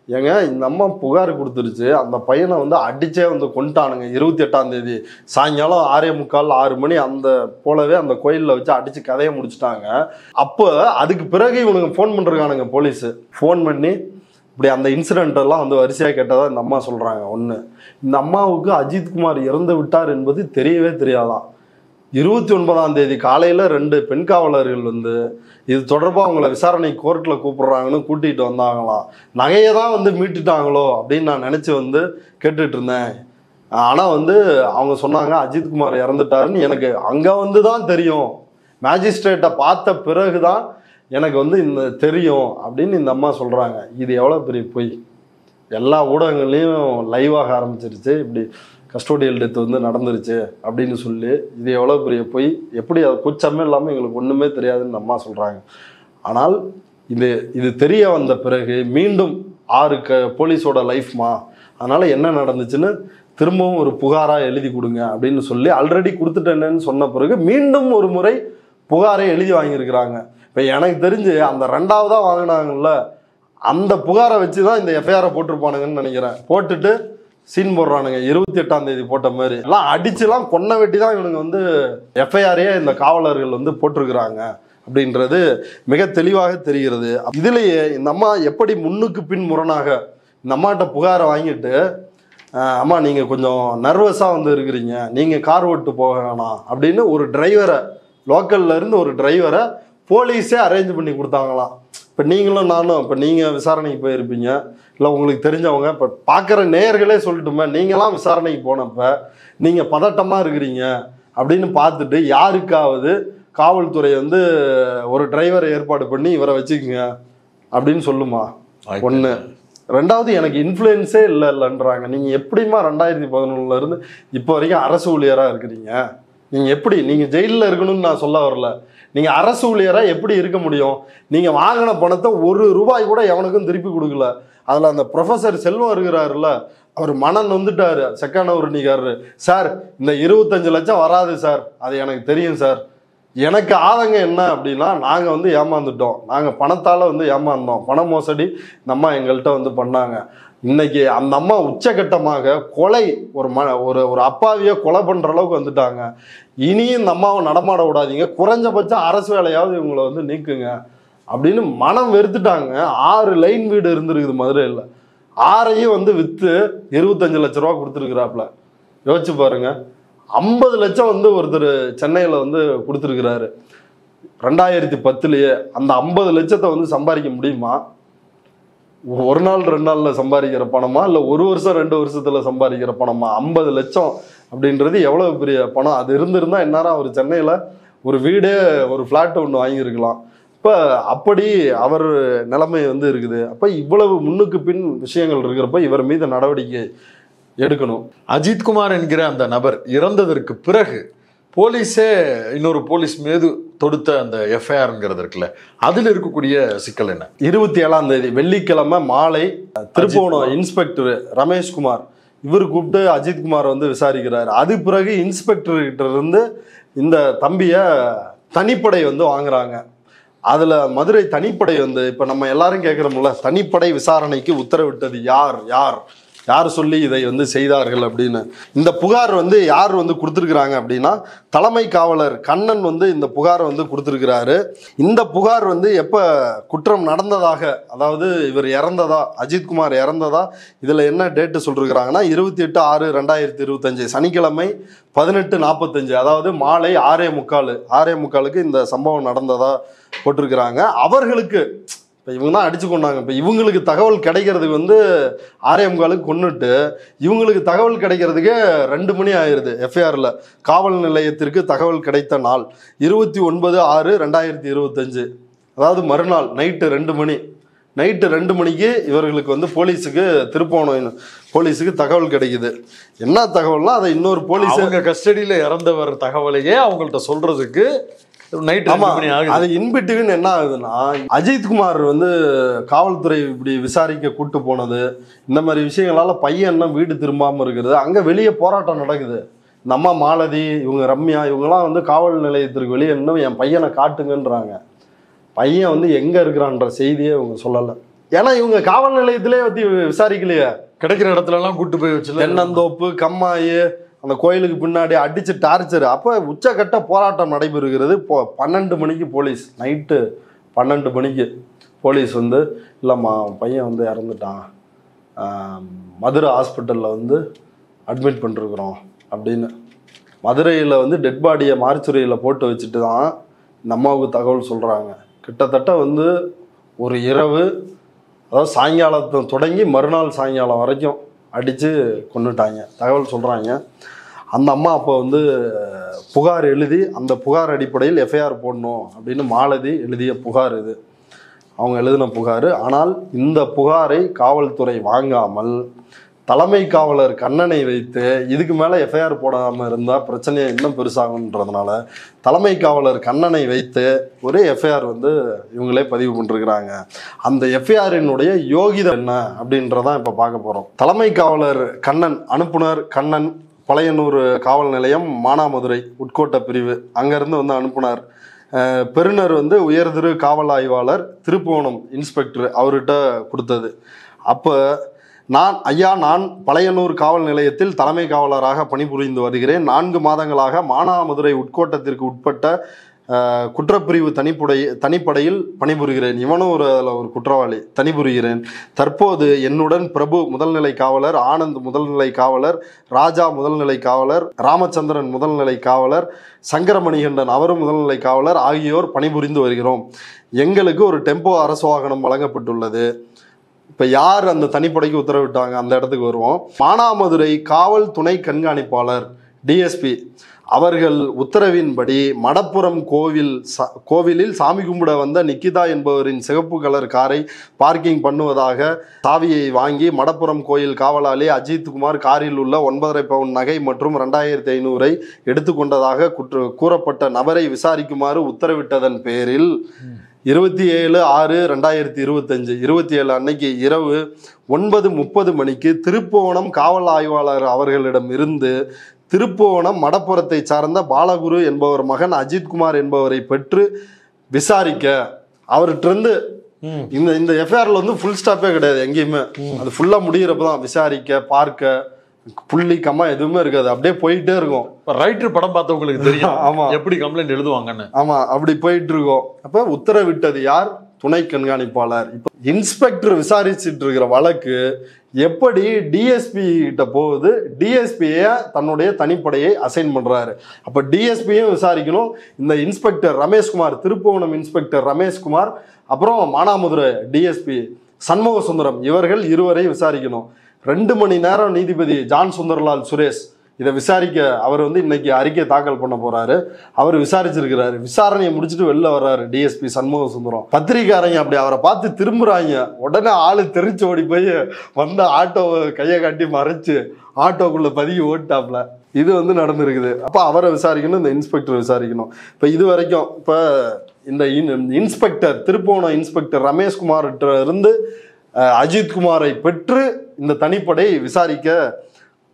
ஏங்க இந்த அம்மா புகார் கொடுத்துருச்சு, அந்த பையனை வந்து அடிச்சே வந்து கொண்டுட்டானுங்க. 28ஆம் தேதி சாயங்காலம் 6:45 6 மணி அந்த போலவே அந்த கோயிலில் வச்சு அடிச்சு கதையை முடிச்சுட்டாங்க. அப்போ அதுக்கு பிறகு இவனுங்க ஃபோன் பண்ணுறானுங்க போலீஸு. ஃபோன் பண்ணி இப்படி அந்த இன்சிடென்ட் எல்லாம் வந்து வரிசையாக கேட்டதா இந்த அம்மா சொல்கிறாங்க. ஒன்று, இந்த அம்மாவுக்கு அஜித்குமார் இறந்து விட்டார் என்பது தெரியவே தெரியாதான். 29ஆம் தேதி காலையில் 2 பெண் காவலர்கள் வந்து இது தொடர்பாக அவங்கள விசாரணை கோர்ட்டில் கூப்பிடுறாங்கன்னு கூட்டிகிட்டு வந்தாங்களாம். நகையை தான் வந்து மீட்டுட்டாங்களோ அப்படின்னு நான் நினச்சி வந்து கேட்டுட்டு இருந்தேன். ஆனால் வந்து அவங்க சொன்னாங்க அஜித்குமார் இறந்துட்டாருன்னு எனக்கு அங்கே வந்து தான் தெரியும், மேஜிஸ்ட்ரேட்டை பார்த்த பிறகு தான் எனக்கு வந்து இந்த தெரியும் அப்படின்னு இந்த அம்மா சொல்கிறாங்க. இது எவ்வளோ பெரிய பொய். எல்லா ஊடகங்கள்லையும் லைவாக ஆரம்பிச்சிருச்சு, இப்படி கஸ்டோடியல் டெத் வந்து நடந்துருச்சு அப்படின்னு சொல்லி. இது எவ்வளோ பெரிய பொய், எப்படி அது குச்சமே இல்லாமல் எங்களுக்கு ஒன்றுமே தெரியாதுன்னு அம்மா சொல்கிறாங்க. ஆனால் இது தெரிய வந்த பிறகு மீண்டும் 6 போலீஸோட லைஃப்மா, அதனால் என்ன நடந்துச்சுன்னு திரும்பவும் ஒரு புகாராக எழுதி கொடுங்க அப்படின்னு சொல்லி ஆல்ரெடி கொடுத்துட்டேன்னு சொன்ன பிறகு மீண்டும் ஒரு முறை புகாரை எழுதி வாங்கியிருக்கிறாங்க. இப்போ எனக்கு தெரிஞ்சு அந்த 2ஆவதாக வாங்கினாங்கல்ல, அந்த புகாரை வச்சு தான் இந்த எஃப்ஐஆரை போட்டிருப்பானுங்கன்னு நினைக்கிறேன். போட்டுட்டு சீன் போடுறானுங்க 28ஆம் தேதி போட்ட மாதிரி. எல்லாம் அடிச்சுலாம் கொன்ன வெட்டி தான் இவனுங்க வந்து எஃப்ஐஆரையே இந்த காவலர்கள் வந்து போட்டிருக்கிறாங்க அப்படின்றது மிக தெளிவாக தெரிகிறது. இதுலேயே இந்த அம்மா எப்படி முன்னுக்கு பின் முரணாக இந்த அம்மாட்ட புகாரை வாங்கிட்டு, அம்மா நீங்கள் கொஞ்சம் நர்வஸாக வந்து இருக்கிறீங்க, நீங்கள் கார் ஓட்டு போக வேணாம் அப்படின்னு ஒரு டிரைவரை, லோக்கல்ல இருந்து ஒரு டிரைவரை போலீஸே அரேஞ்ச் பண்ணி கொடுத்தாங்களாம். இப்போ நீங்களும் நானும் இப்போ நீங்கள் விசாரணைக்கு போயிருப்பீங்க, இல்லை உங்களுக்கு தெரிஞ்சவங்க, இப்போ பார்க்குற நேயர்களே சொல்லட்டுமே, நீங்களாம் விசாரணைக்கு போனப்போ நீங்கள் பதட்டமாக இருக்கிறீங்க அப்படின்னு பார்த்துட்டு யாருக்காவது காவல்துறை வந்து ஒரு டிரைவரை ஏற்பாடு பண்ணி இவரை வச்சுக்கோங்க அப்படின்னு சொல்லுமா? ஒன்று. 2வது, எனக்கு இன்ஃப்ளூயன்ஸே இல்லைன்றாங்க. நீங்கள் எப்படிமா 2011 இருந்து இப்போ வரைக்கும் அரசு ஊழியராக இருக்கிறீங்க? நீங்கள் எப்படி, நீங்கள் ஜெயிலில் இருக்கணும்னு நான் சொல்ல வரல, நீங்கள் அரசு ஊழியராக எப்படி இருக்க முடியும்? நீங்கள் வாங்கின பணத்தை 1 ரூபாய் கூட எவனுக்கும் திருப்பி கொடுக்கல. அதில் அந்த ப்ரொஃபஸர் செல்வம் இருக்கிறாருல்ல, அவர் மனம் வந்துட்டாரு, செக்கானவர்ணிக்காரரு. சார் இந்த 25 லட்சம் வராது சார், அது எனக்கு தெரியும் சார், எனக்கு ஆதங்கம் என்ன அப்படின்னா, நாங்கள் வந்து ஏமாந்துட்டோம், நாங்கள் பணத்தால் வந்து ஏமாந்தோம், பண மோசடி இந்த அம்மா எங்கள்கிட்ட வந்து பண்ணாங்க. இன்னைக்கு அந்த அம்மா உச்சகட்டமாக கொலை, ஒரு அப்பாவியை கொலை பண்ணுற அளவுக்கு வந்துட்டாங்க. இனியும் இந்த அம்மாவை நடமாட விடாதீங்க, குறைஞ்சபட்சம் அரசு வேலையாவது இவங்களை வந்து நீக்குங்க அப்படின்னு மனம் வெறுத்துட்டாங்க. 6 லைன் வீடு இருந்திருக்குது மதுரையில், 6ஐயும் வந்து விற்று 25 லட்ச ரூபா கொடுத்துருக்குறாப்புல. யோசிச்சு பாருங்க. 50 லட்சம் வந்து ஒருத்தர் சென்னையில் வந்து கொடுத்துருக்கிறாரு 2010லயே. அந்த 50 லட்சத்தை வந்து சம்பாதிக்க முடியுமா? ஒரு நாள் 2 நாளில் சம்பாதிக்கிற பணமா, இல்லை 1 வருஷம் 2 வருஷத்துல சம்பாதிக்கிற பணமா? 50 லட்சம் அப்படின்றது எவ்வளவு பெரிய பணம். அது இருந்திருந்தா இந்நேரம் அவர் சென்னையில் ஒரு வீடே, ஒரு ஃப்ளாட் ஒன்று வாங்கியிருக்கலாம். இப்போ அப்படி அவர் நிலைமை வந்து இருக்குது. அப்போ இவ்வளவு முன்னுக்கு பின் விஷயங்கள் இருக்கிறப்ப இவர் மீது நடவடிக்கை எடுக்கணும். அஜித்குமார் என்கிற அந்த நபர் இறந்ததற்கு பிறகு போலீஸே இன்னொரு போலீஸ் மீது தொடுத்த அந்த எஃப்ஐஆர்ங்கிறது இருக்குல்ல, அதில் இருக்கக்கூடிய சிக்கல் என்ன? 27ஆம் தேதி வெள்ளிக்கிழமை மாலை திருப்போணம் இன்ஸ்பெக்டர் ரமேஷ்குமார் இவர் கூப்பிட்டு அஜித்குமார் வந்து விசாரிக்கிறார். அது பிறகு இன்ஸ்பெக்டர்கிட்ட இருந்து இந்த தம்பியை தனிப்படை வந்து வாங்குறாங்க. அதில் மதுரை தனிப்படை வந்து இப்போ நம்ம எல்லாரும் கேட்குறோம்ல, தனிப்படை விசாரணைக்கு உத்தரவிட்டது யார் யார் யார் சொல்லி இதை வந்து செய்தார்கள் அப்படின்னு. இந்த புகார் வந்து யார் வந்து கொடுத்துருக்குறாங்க அப்படின்னா, தலைமை காவலர் கண்ணன் வந்து இந்த புகாரை வந்து கொடுத்துருக்கிறாரு. இந்த புகார் வந்து எப்போ குற்றம் நடந்ததாக, அதாவது இவர் இறந்ததா, அஜித்குமார் இறந்ததா, இதில் என்ன டேட்டு சொல்லிருக்கிறாங்கன்னா 28/6/2025 சனிக்கிழமை 18:45, அதாவது மாலை 6:45 இந்த சம்பவம் நடந்ததா போட்டிருக்கிறாங்க. அவர்களுக்கு இப்போ இவங்க தான் அடிச்சு கொண்டாங்க. இப்போ இவங்களுக்கு தகவல் கிடைக்கிறதுக்கு வந்து 6:45 கொன்னுட்டு இவங்களுக்கு தகவல் கிடைக்கிறதுக்கே 2 மணி ஆயிடுது. எஃப்ஐஆரில் காவல் நிலையத்திற்கு தகவல் கிடைத்த நாள் 29/6/2025, அதாவது மறுநாள் நைட்டு 2 மணி. நைட்டு 2 மணிக்கு இவர்களுக்கு வந்து போலீஸுக்கு திருப்போணம் போலீஸுக்கு தகவல் கிடைக்குது. என்ன தகவல்னா அதை இன்னொரு போலீஸ் கஸ்டடியில் இறந்தவர் தகவலையே அவங்கள்ட்ட சொல்றதுக்கு நைட். ஆமா, அது இன்பிட்வீன் என்ன ஆகுதுன்னா, அஜித்குமார் வந்து காவல்துறை இப்படி விசாரிக்க கூட்டு போனது, இந்த மாதிரி விஷயங்களால பையன் என்ன வீடு திரும்பாம இருக்கிறது, அங்க வெளியே போராட்டம் நடக்குது. இந்த அம்மா மாலதி, இவங்க ரம்யா, இவங்கெல்லாம் வந்து காவல் நிலையத்திற்கு வெளியே இன்னும் என் பையனை காட்டுங்கன்றாங்க. பையன் வந்து எங்க இருக்கிறான்ற செய்தியே இவங்க சொல்லலை. ஏன்னா இவங்க காவல் நிலையத்திலே பத்தி விசாரிக்கலையே. கிடைக்கிற இடத்துல எல்லாம் கூட்டு போய் வச்சு தென்னந்தோப்பு, கம்மாயி, அந்த கோயிலுக்கு பின்னாடி அடிச்சு டார்ச்சர். அப்போ உச்சக்கட்ட போராட்டம் நடைபெறுகிறது. 12 மணிக்கு போலீஸ், நைட்டு 12 மணிக்கு போலீஸ் வந்து, இல்லைம்மா பையன் வந்து இறந்துட்டான், மதுரை ஹாஸ்பிட்டலில் வந்து அட்மிட் பண்ணிருக்கிறோம் அப்படின்னு. மதுரையில் வந்து டெட் பாடியை மார்ச்சுரியில் போட்டு வச்சுட்டு தான் இந்த அம்மாவுக்கு தகவல் சொல்கிறாங்க. கிட்டத்தட்ட வந்து ஒரு இரவு, அதாவது சாயங்காலத்தை தொடங்கி மறுநாள் சாயங்காலம் வரைக்கும் அடித்து கொண்டுட்டாங்க தகவல் சொல்கிறாங்க. அந்த அம்மா அப்போ வந்து புகார் எழுதி, அந்த புகார் அடிப்படையில் எஃப்ஐஆர் போடணும் அப்படின்னு மாலதி எழுதிய புகார் இது, அவங்க எழுதின புகார். ஆனால் இந்த புகாரை காவல்துறை வாங்காமல் தலைமை காவலர் கண்ணனை வைத்து, இதுக்கு மேலே எஃப்ஐஆர் போடாமல் இருந்தால் பிரச்சனையை இன்னும் பெருசாகுன்றதுனால தலைமை காவலர் கண்ணனை வைத்து ஒரே எஃப்ஐஆர் வந்து இவங்களே பதிவு பண்ணிருக்கிறாங்க. அந்த எஃப்ஐஆரினுடைய யோகிதை என்ன அப்படின்றதான் இப்போ பார்க்க போகிறோம். தலைமை காவலர் கண்ணன், அனுப்புனர் கண்ணன், பழையனூர் காவல் நிலையம், மானாமதுரை உட்கோட்ட பிரிவு, அங்கேருந்து வந்து அனுப்புனார். பெருனர் வந்து உயர்திரு காவல் ஆய்வாளர், திருப்புவனம் இன்ஸ்பெக்டர், அவர்கிட்ட கொடுத்தது. அப்போ நான் பழையனூர் காவல் நிலையத்தில் தலைமை காவலராக பணிபுரிந்து வருகிறேன். 4 மாதங்களாக மானாமதுரை உட்கோட்டத்திற்கு உட்பட்ட குற்றப்பிரிவு தனிப்படையில் பணிபுரிகிறேன். இவனும் ஒரு குற்றவாளி, தனிபுரிகிறேன். தற்போது என்னுடன் பிரபு முதல்நிலை காவலர், ஆனந்த் முதல்நிலை காவலர், ராஜா முதல்நிலை காவலர், ராமச்சந்திரன் முதல்நிலை காவலர், சங்கரமணிகண்டன் அவரும் முதல்நிலை காவலர் ஆகியோர் பணிபுரிந்து வருகிறோம். எங்களுக்கு ஒரு டெம்போ அரசு வாகனம் வழங்கப்பட்டுள்ளது. இப்போ யார் அந்த தனிப்படைக்கு உத்தரவிட்டாங்க, அந்த இடத்துக்கு வருவோம். மானாமதுரை காவல் துணை கண்காணிப்பாளர் டிஎஸ்பி அவர்கள் உத்தரவின்படி மடப்புரம் கோவிலில் சாமி கும்பிட வந்த நிக்கிதா என்பவரின் சிகப்பு கலர் காரை பார்க்கிங் பண்ணுவதாக சாவியை வாங்கி மடப்புரம் கோயில் காவலாளி அஜித்குமார் காரில் உள்ள 9.5 பவுன் நகை மற்றும் 2500 எடுத்துக்கொண்டதாக கூறப்பட்ட நபரை விசாரிக்குமாறு உத்தரவிட்டதன் பேரில் 27/6/2025 27 அன்னைக்கு இரவு 9:30 மணிக்கு திருப்புவனம் காவல் ஆய்வாளர் அவர்களிடம் இருந்து திருப்புவனம் மடப்புறத்தை சார்ந்த பாலகுரு என்பவர் மகன் அஜித்குமார் என்பவரை பெற்று விசாரிக்க, அவர்கிட்ட இருந்து இந்த எஃப்ஐஆர்ல வந்து ஃபுல் ஸ்டாப்பே கிடையாது எங்கேயுமே. அது ஃபுல்லா முடிகிறப்பதான் விசாரிக்க, பார்க்க, புள்ளி கம்மா எதுவுமே இருக்காது, அப்படியே போயிட்டே இருக்கும். ரைட்டர் படம் பார்த்தவங்களுக்கு தெரியும். ஆமா, எப்படி கம்ப்ளைண்ட் எழுதுவாங்கன்னு. ஆமா, அப்படி போயிட்டு இருக்கோம். அப்ப உத்தரவிட்டது யார்? துணை கண்காணிப்பாளர். இப்ப இன்ஸ்பெக்டர் விசாரிச்சுட்டு இருக்கிற வழக்கு எப்படி டிஎஸ்பி கிட்ட போகுது? டிஎஸ்பிய தன்னுடைய தனிப்படையை அசைன் பண்றாரு. அப்ப டிஎஸ்பியும் விசாரிக்கணும். இந்த இன்ஸ்பெக்டர் ரமேஷ்குமார், திருப்புவனம் இன்ஸ்பெக்டர் ரமேஷ்குமார், அப்புறம் மானாமதுரை டிஎஸ்பி சண்முக சுந்தரம், இவர்கள் இருவரை விசாரிக்கணும். 2 மணி நேரம் நீதிபதி ஜான் சுந்தர்லால் சுரேஷ் இதை விசாரிக்க அவர் வந்து இன்னைக்கு அறிக்கை தாக்கல் பண்ண போறாரு. அவர் விசாரிச்சிருக்கிறாரு. விசாரணையை முடிச்சுட்டு வெளில வர்றாரு டிஎஸ்பி சண்முக சுந்தரம். பத்திரிக்காரங்க அப்படி அவரை பார்த்து திரும்புறாங்க. உடனே ஆளு தெரிச்சு ஓடி போய் வந்த ஆட்டோவை கையை காட்டி மறைச்சு ஆட்டோக்குள்ள பதிவு ஓட்டாப்ல. இது வந்து நடந்திருக்குது. அப்போ அவரை விசாரிக்கணும், இந்த இன்ஸ்பெக்டர் விசாரிக்கணும். இப்போ இது வரைக்கும் இப்போ இந்த இன்ஸ்பெக்டர், திருப்புவனம் இன்ஸ்பெக்டர் ரமேஷ்குமார்கிட்ட இருந்து அஜித்குமாரை பெற்று இந்த தனிப்படை விசாரிக்க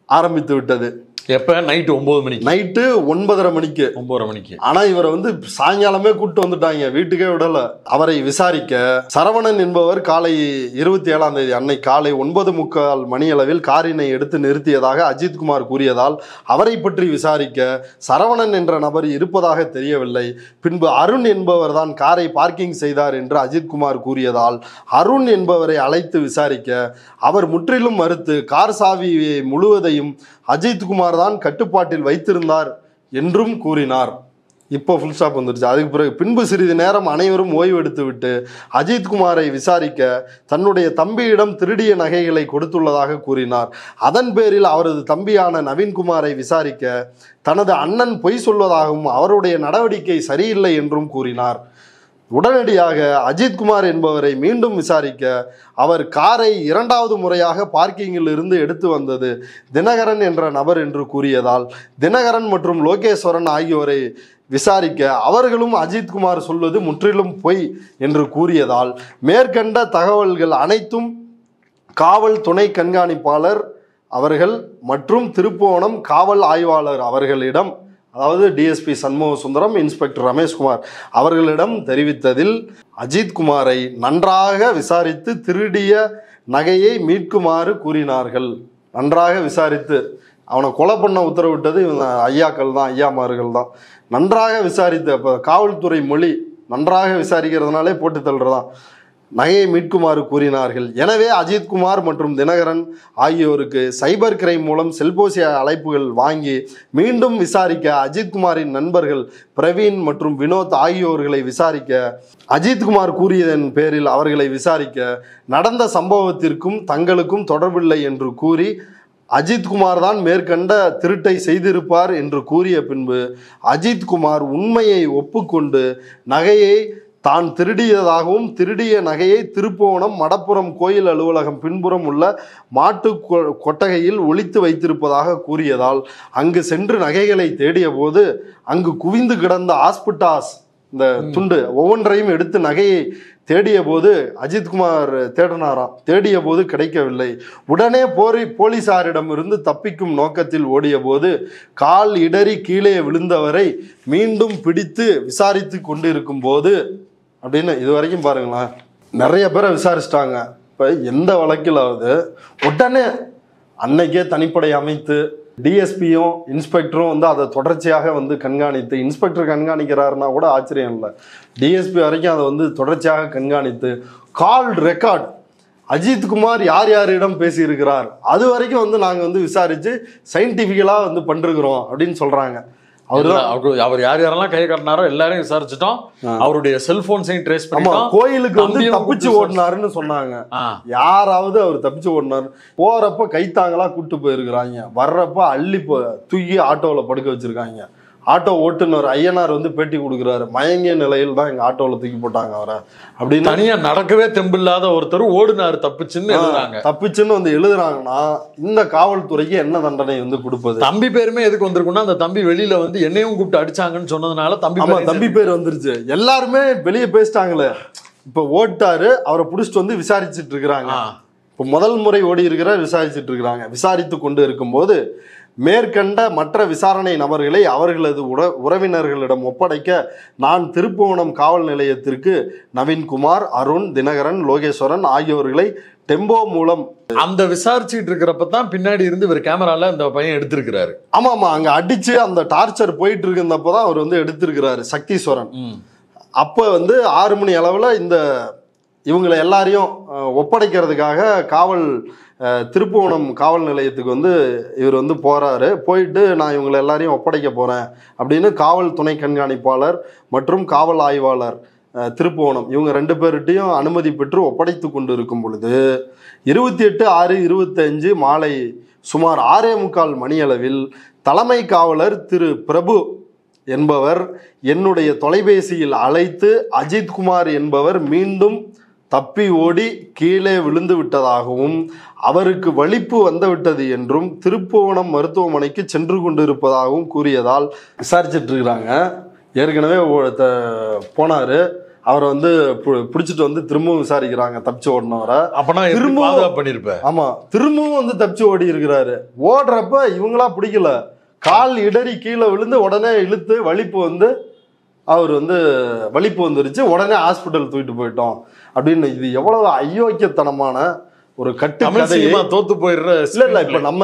ஆரம்பித்து விட்டது. எப்ப? நைட்டு 9 மணிக்கு. நைட்டு 9:30 மணிக்கு. 9:30 மணிக்கு. ஆனா இவரை வந்து சாயங்காலமே கூப்பிட்டு வந்துட்டாங்க, வீட்டுக்கே விடல. அவரை விசாரிக்க சரவணன் என்பவர் காலை 27ஆம் தேதி அன்னைக்கு காலை 9:45 மணியளவில் காரினை எடுத்து நிறுத்தியதாக அஜித்குமார் கூறியதால் அவரை பற்றி விசாரிக்க சரவணன் என்ற நபர் இருப்பதாக தெரியவில்லை. பின்பு அருண் என்பவர் தான் காரை பார்க்கிங் செய்தார் என்று அஜித்குமார் கூறியதால் அருண் என்பவரை அழைத்து விசாரிக்க அவர் முற்றிலும் மறுத்து கார் சாவியை முழுவதையும் அஜித்குமார் தான் கட்டுப்பாட்டில் வைத்திருந்தார் என்றும் கூறினார். இப்போ ஃபுல் ஸ்டாப் வந்துருச்சு. அதுக்கு பிறகு பின்பு சிறிது நேரம் அனைவரும் ஓய்வு எடுத்து விட்டு அஜித்குமாரை விசாரிக்க தன்னுடைய தம்பியிடம் திருடிய நகைகளை கொடுத்துள்ளதாக கூறினார். அதன் பேரில் அவரது தம்பியான நவீன்குமாரை விசாரிக்க தனது அண்ணன் பொய் சொல்வதாகவும் அவருடைய நடவடிக்கை சரியில்லை என்றும் கூறினார். உடனடியாக அஜித்குமார் என்பவரை மீண்டும் விசாரிக்க அவர் காரை 2வது முறையாக பார்க்கிங்கில் இருந்து எடுத்து வந்தது தினகரன் என்ற நபர் என்று கூறியதால் தினகரன் மற்றும் லோகேஸ்வரன் ஆகியோரை விசாரிக்க அவர்களும் அஜித்குமார் சொல்வது முற்றிலும் பொய் என்று கூறியதால் மேற்கண்ட தகவல்கள் அனைத்தும் காவல் துணை கண்காணிப்பாளர் அவர்கள் மற்றும் திருப்புவனம் காவல் ஆய்வாளர் அவர்களிடம், அதாவது டிஎஸ்பி சண்முக சுந்தரம், இன்ஸ்பெக்டர் ரமேஷ்குமார் அவர்களிடம் தெரிவித்ததில் அஜித்குமாரை நன்றாக விசாரித்து திருடிய நகையை மீட்குமாறு கூறினார்கள். நன்றாக விசாரித்து, அவனை கொலை பண்ண உத்தரவிட்டது இவங்க ஐயாக்கள் தான், ஐயாமார்கள் தான். நன்றாக விசாரித்து, அப்போ காவல்துறை மொழி நன்றாக விசாரிக்கிறதுனாலே போட்டு தள்ளுறதான், நகையை மீட்குமாறு கூறினார்கள். எனவே அஜித்குமார் மற்றும் தினகரன் ஆகியோருக்கு சைபர் கிரைம் மூலம் செல்போசி அழைப்புகள் வாங்கி மீண்டும் விசாரிக்க அஜித்குமாரின் நண்பர்கள் பிரவீன் மற்றும் வினோத் ஆகியோர்களை விசாரிக்க அஜித்குமார் கூறியதன் பேரில் அவர்களை விசாரிக்க நடந்த சம்பவத்திற்கும் தங்களுக்கும் தொடர்பில்லை என்று கூறி அஜித்குமார் தான் மேற்கண்ட திருட்டை செய்திருப்பார் என்று கூறிய பின்பு அஜித்குமார் உண்மையை ஒப்புக்கொண்டு நகையை தான் திருடியதாகவும் திருடிய நகையை திருப்புவனம் மடப்புறம் கோயில் அலுவலகம் பின்புறம் உள்ள மாட்டு கொட்டகையில் ஒளித்து வைத்திருப்பதாக கூறியதால் அங்கு சென்று நகைகளை தேடிய போது அங்கு குவிந்து கிடந்த ஹாஸ்பிட்டாஸ் இந்த துண்டு ஒவ்வொன்றையும் எடுத்து நகையை தேடிய போது அஜித்குமார் தேடினாராம். தேடிய போது கிடைக்கவில்லை. உடனே போலீசாரிடம் இருந்து தப்பிக்கும் நோக்கத்தில் ஓடிய போது கால் இடறி கீழே விழுந்தவரை மீண்டும் பிடித்து விசாரித்து கொண்டு இருக்கும் போது அப்படின்னு இது வரைக்கும் பாருங்களேன், நிறைய பேரை விசாரிச்சிட்டாங்க. இப்போ எந்த வழக்கிலாவது உடனே அன்னைக்கே தனிப்படை அமைத்து டிஎஸ்பியும் இன்ஸ்பெக்டரும் வந்து அதை தொடர்ச்சியாக வந்து கண்காணித்து, இன்ஸ்பெக்டர் கண்காணிக்கிறாருன்னா கூட ஆச்சரியம் இல்லை, டிஎஸ்பி வரைக்கும் அதை வந்து தொடர்ச்சியாக கண்காணித்து கால் ரெக்கார்ட் அஜித்குமார் யார் யாரிடம் பேசியிருக்கிறார் அது வரைக்கும் வந்து நாங்கள் வந்து விசாரித்து சயின்டிஃபிக்கலாக வந்து பண்ணிருக்கிறோம் அப்படின்னு சொல்கிறாங்க. அவர் யார் யாரெல்லாம் கை காட்டினாரோ எல்லாரையும் விசாரிச்சுட்டோம். அவருடைய செல்போன்ஸையும் ட்ரேஸ் பண்ணிட்டோம். கோயிலுக்கு வந்து தப்பிச்சு ஓடினாருன்னு சொன்னாங்க. யாராவது அவர் தப்பிச்சு ஓடினாரு? போறப்ப கைத்தாங்களா கூட்டு போயிருக்கிறாங்க, வர்றப்ப அள்ளி தூக்கி ஆட்டோவில் படுக்க வச்சிருக்காங்க. ஆட்டோ ஓட்டுநர் ஐயனார் வந்து பேட்டி கொடுக்குறாரு, மயங்கிய நிலையில் தான் எங்க ஆட்டோவில் தூக்கி போட்டாங்க அவரை அப்படின்னு. தனியா நடக்கவே தெம்பில்லாத ஒருத்தர் ஓடுனாரு தப்பிச்சுன்னு எழுதுறாங்க. தப்பிச்சுன்னு வந்து எழுதுறாங்கன்னா இந்த காவல்துறைக்கு என்ன தண்டனை வந்து கொடுப்பது? தம்பி பேருமே எதுக்கு வந்திருக்குன்னா, அந்த தம்பி வெளியில வந்து என்னையும் கூப்பிட்டு அடிச்சாங்கன்னு சொன்னதுனால தம்பி பேர் வந்துருச்சு. எல்லாருமே வெளியே பேசிட்டாங்களே. இப்ப ஓட்டாரு, அவரை புடிச்சிட்டு வந்து விசாரிச்சுட்டு இருக்கிறாங்க. இப்ப முதல் முறை ஓடி இருக்கிறார், விசாரிச்சுட்டு இருக்கிறாங்க. விசாரித்து கொண்டு இருக்கும்போது மேற்கண்ட மற்ற விசாரணை நபர்களை அவர்களது உறவினர்களிடம் ஒப்படைக்க நான் திருப்புவனம் காவல் நிலையத்திற்கு நவீன்குமார், அருண், தினகரன், லோகேஸ்வரன் ஆகியோர்களை டெம்போ மூலம் அந்த விசாரிச்சுட்டு இருக்கிறப்பதான் பின்னாடி இருந்து இவர் கேமரால அந்த பையன் எடுத்திருக்கிறாரு. ஆமா, அங்க அடிச்சு அந்த டார்ச்சர் போயிட்டு இருந்தப்பதான் அவர் வந்து எடுத்திருக்கிறாரு சக்தீஸ்வரன். அப்ப வந்து 6 மணி அளவுல இந்த இவங்களை எல்லாரையும் ஒப்படைக்கிறதுக்காக திருப்புவனம் காவல் நிலையத்துக்கு வந்து இவர் வந்து போறாரு. போயிட்டு நான் இவங்களை எல்லாரையும் ஒப்படைக்க போறேன் அப்படின்னு காவல் துணை கண்காணிப்பாளர் மற்றும் காவல் ஆய்வாளர் திருப்புவனம் இவங்க 2 பேர்கிட்டையும் அனுமதி பெற்று ஒப்படைத்து கொண்டு இருக்கும் பொழுது 28/6/25 மாலை சுமார் 6:45 மணியளவில் தலைமை காவலர் திரு பிரபு என்பவர் என்னுடைய தொலைபேசியில் அழைத்து அஜித்குமார் என்பவர் மீண்டும் தப்பி ஓடி கீழே விழுந்து விட்டதாகவும் அவருக்கு வலிப்பு வந்துவிட்டது என்றும் திருப்புவனம் மருத்துவமனைக்கு சென்று கொண்டிருப்பதாகவும் கூறியதால் விசாரிச்சுட்டு இருக்கிறாங்க. ஏற்கனவே போனாரு, அவரை வந்து பிடிச்சிட்டு வந்து திரும்பவும் விசாரிக்கிறாங்க தப்பிச்சு ஓடினவரை. அப்பனா திரும்பவும் பண்ணிருப்பேன். ஆமா, திரும்பவும் வந்து தப்பிச்சு ஓடி இருக்கிறாரு. ஓடுறப்ப இவங்களா பிடிக்கல, கால் இடறி கீழே விழுந்து உடனே இழுத்து வலிப்பு வந்து அவர் வந்து வலிப்பு வந்துருச்சு, உடனே ஹாஸ்பிட்டல் தூக்கிட்டு போயிட்டோம் அப்படின்னு. இது எவ்வளவு அயோக்கியத்தனமான ஒரு கட்டுக்கதையை தோத்து போயிடுற. இல்ல இப்ப நம்ம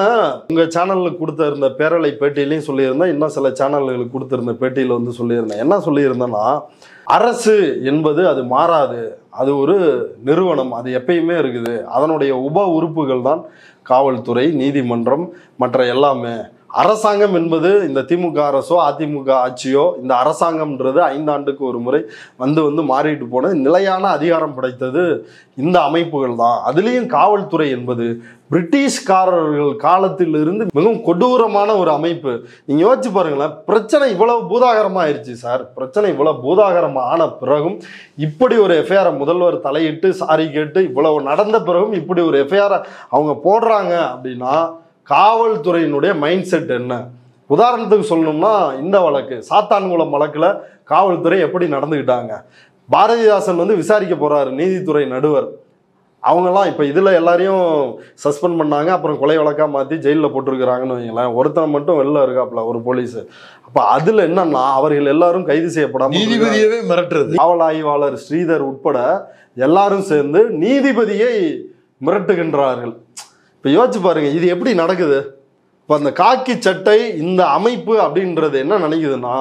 உங்க சேனல்ல கொடுத்திருந்த பேரலை பேட்டியிலையும் சொல்லியிருந்தேன், இன்னும் சில சேனல்களுக்கு கொடுத்திருந்த பேட்டியில வந்து சொல்லியிருந்தேன். என்ன சொல்லியிருந்தேன்னா, அரசு என்பது அது மாறாது, அது ஒரு நிறுவனம், அது எப்பயுமே இருக்குது. அதனுடைய உப உறுப்புகள் தான் காவல்துறை, நீதிமன்றம், மற்ற எல்லாமே. அரசாங்கம் என்பது இந்த திமுக அரசோ அதிமுக ஆட்சியோ, இந்த அரசாங்கம்ன்றது 5 ஆண்டுக்கு ஒரு முறை வந்து மாறிட்டு போன நிலையான அதிகாரம் படைத்தது இந்த அமைப்புகள் தான். அதுலேயும் காவல்துறை என்பது பிரிட்டிஷ்காரர்கள் காலத்திலிருந்து மிகவும் கொடூரமான ஒரு அமைப்பு. நீங்க யோசிச்சு பாருங்களேன், பிரச்சனை இவ்வளவு பூதாகரமா ஆயிடுச்சு சார். பிரச்சனை இவ்வளவு பூதாகரமா ஆன பிறகும் இப்படி ஒரு எஃப்ஐஆர் முதல்வர் தலையிட்டு சாரி கேட்டு இவ்வளவு நடந்த பிறகும் இப்படி ஒரு எஃப்ஐஆர் அவங்க போடுறாங்க அப்படின்னா காவல்துறையினுடைய மைண்ட் செட் என்ன? உதாரணத்துக்கு சொல்லணும்னா இந்த வழக்கு சாத்தான்குளம் வழக்குல காவல்துறை எப்படி நடந்துக்கிட்டாங்க? பாரதிதாசன் வந்து விசாரிக்க போறாரு, நீதித்துறை நடுவர். அவங்கெல்லாம் இப்போ இதில் எல்லாரையும் சஸ்பெண்ட் பண்ணாங்க, அப்புறம் கொலை வழக்காக மாற்றி ஜெயிலில் போட்டிருக்கிறாங்கன்னு வைங்களேன். ஒருத்தனை மட்டும் வெளில இருக்காப்புல ஒரு போலீஸ். அப்போ அதில் என்னன்னா அவர்கள் எல்லாரும் கைது செய்யப்படாமல் நீதிபதியவே மிரட்டுறது. காவல் ஆய்வாளர் ஸ்ரீதர் உட்பட எல்லாரும் சேர்ந்து நீதிபதியை மிரட்டுகின்றார்கள். இப்போ யோசிச்சு பாருங்க, இது எப்படி நடக்குது? இப்போ அந்த காக்கி சட்டை இந்த அமைப்பு அப்படின்றது என்ன நினைக்குதுன்னா,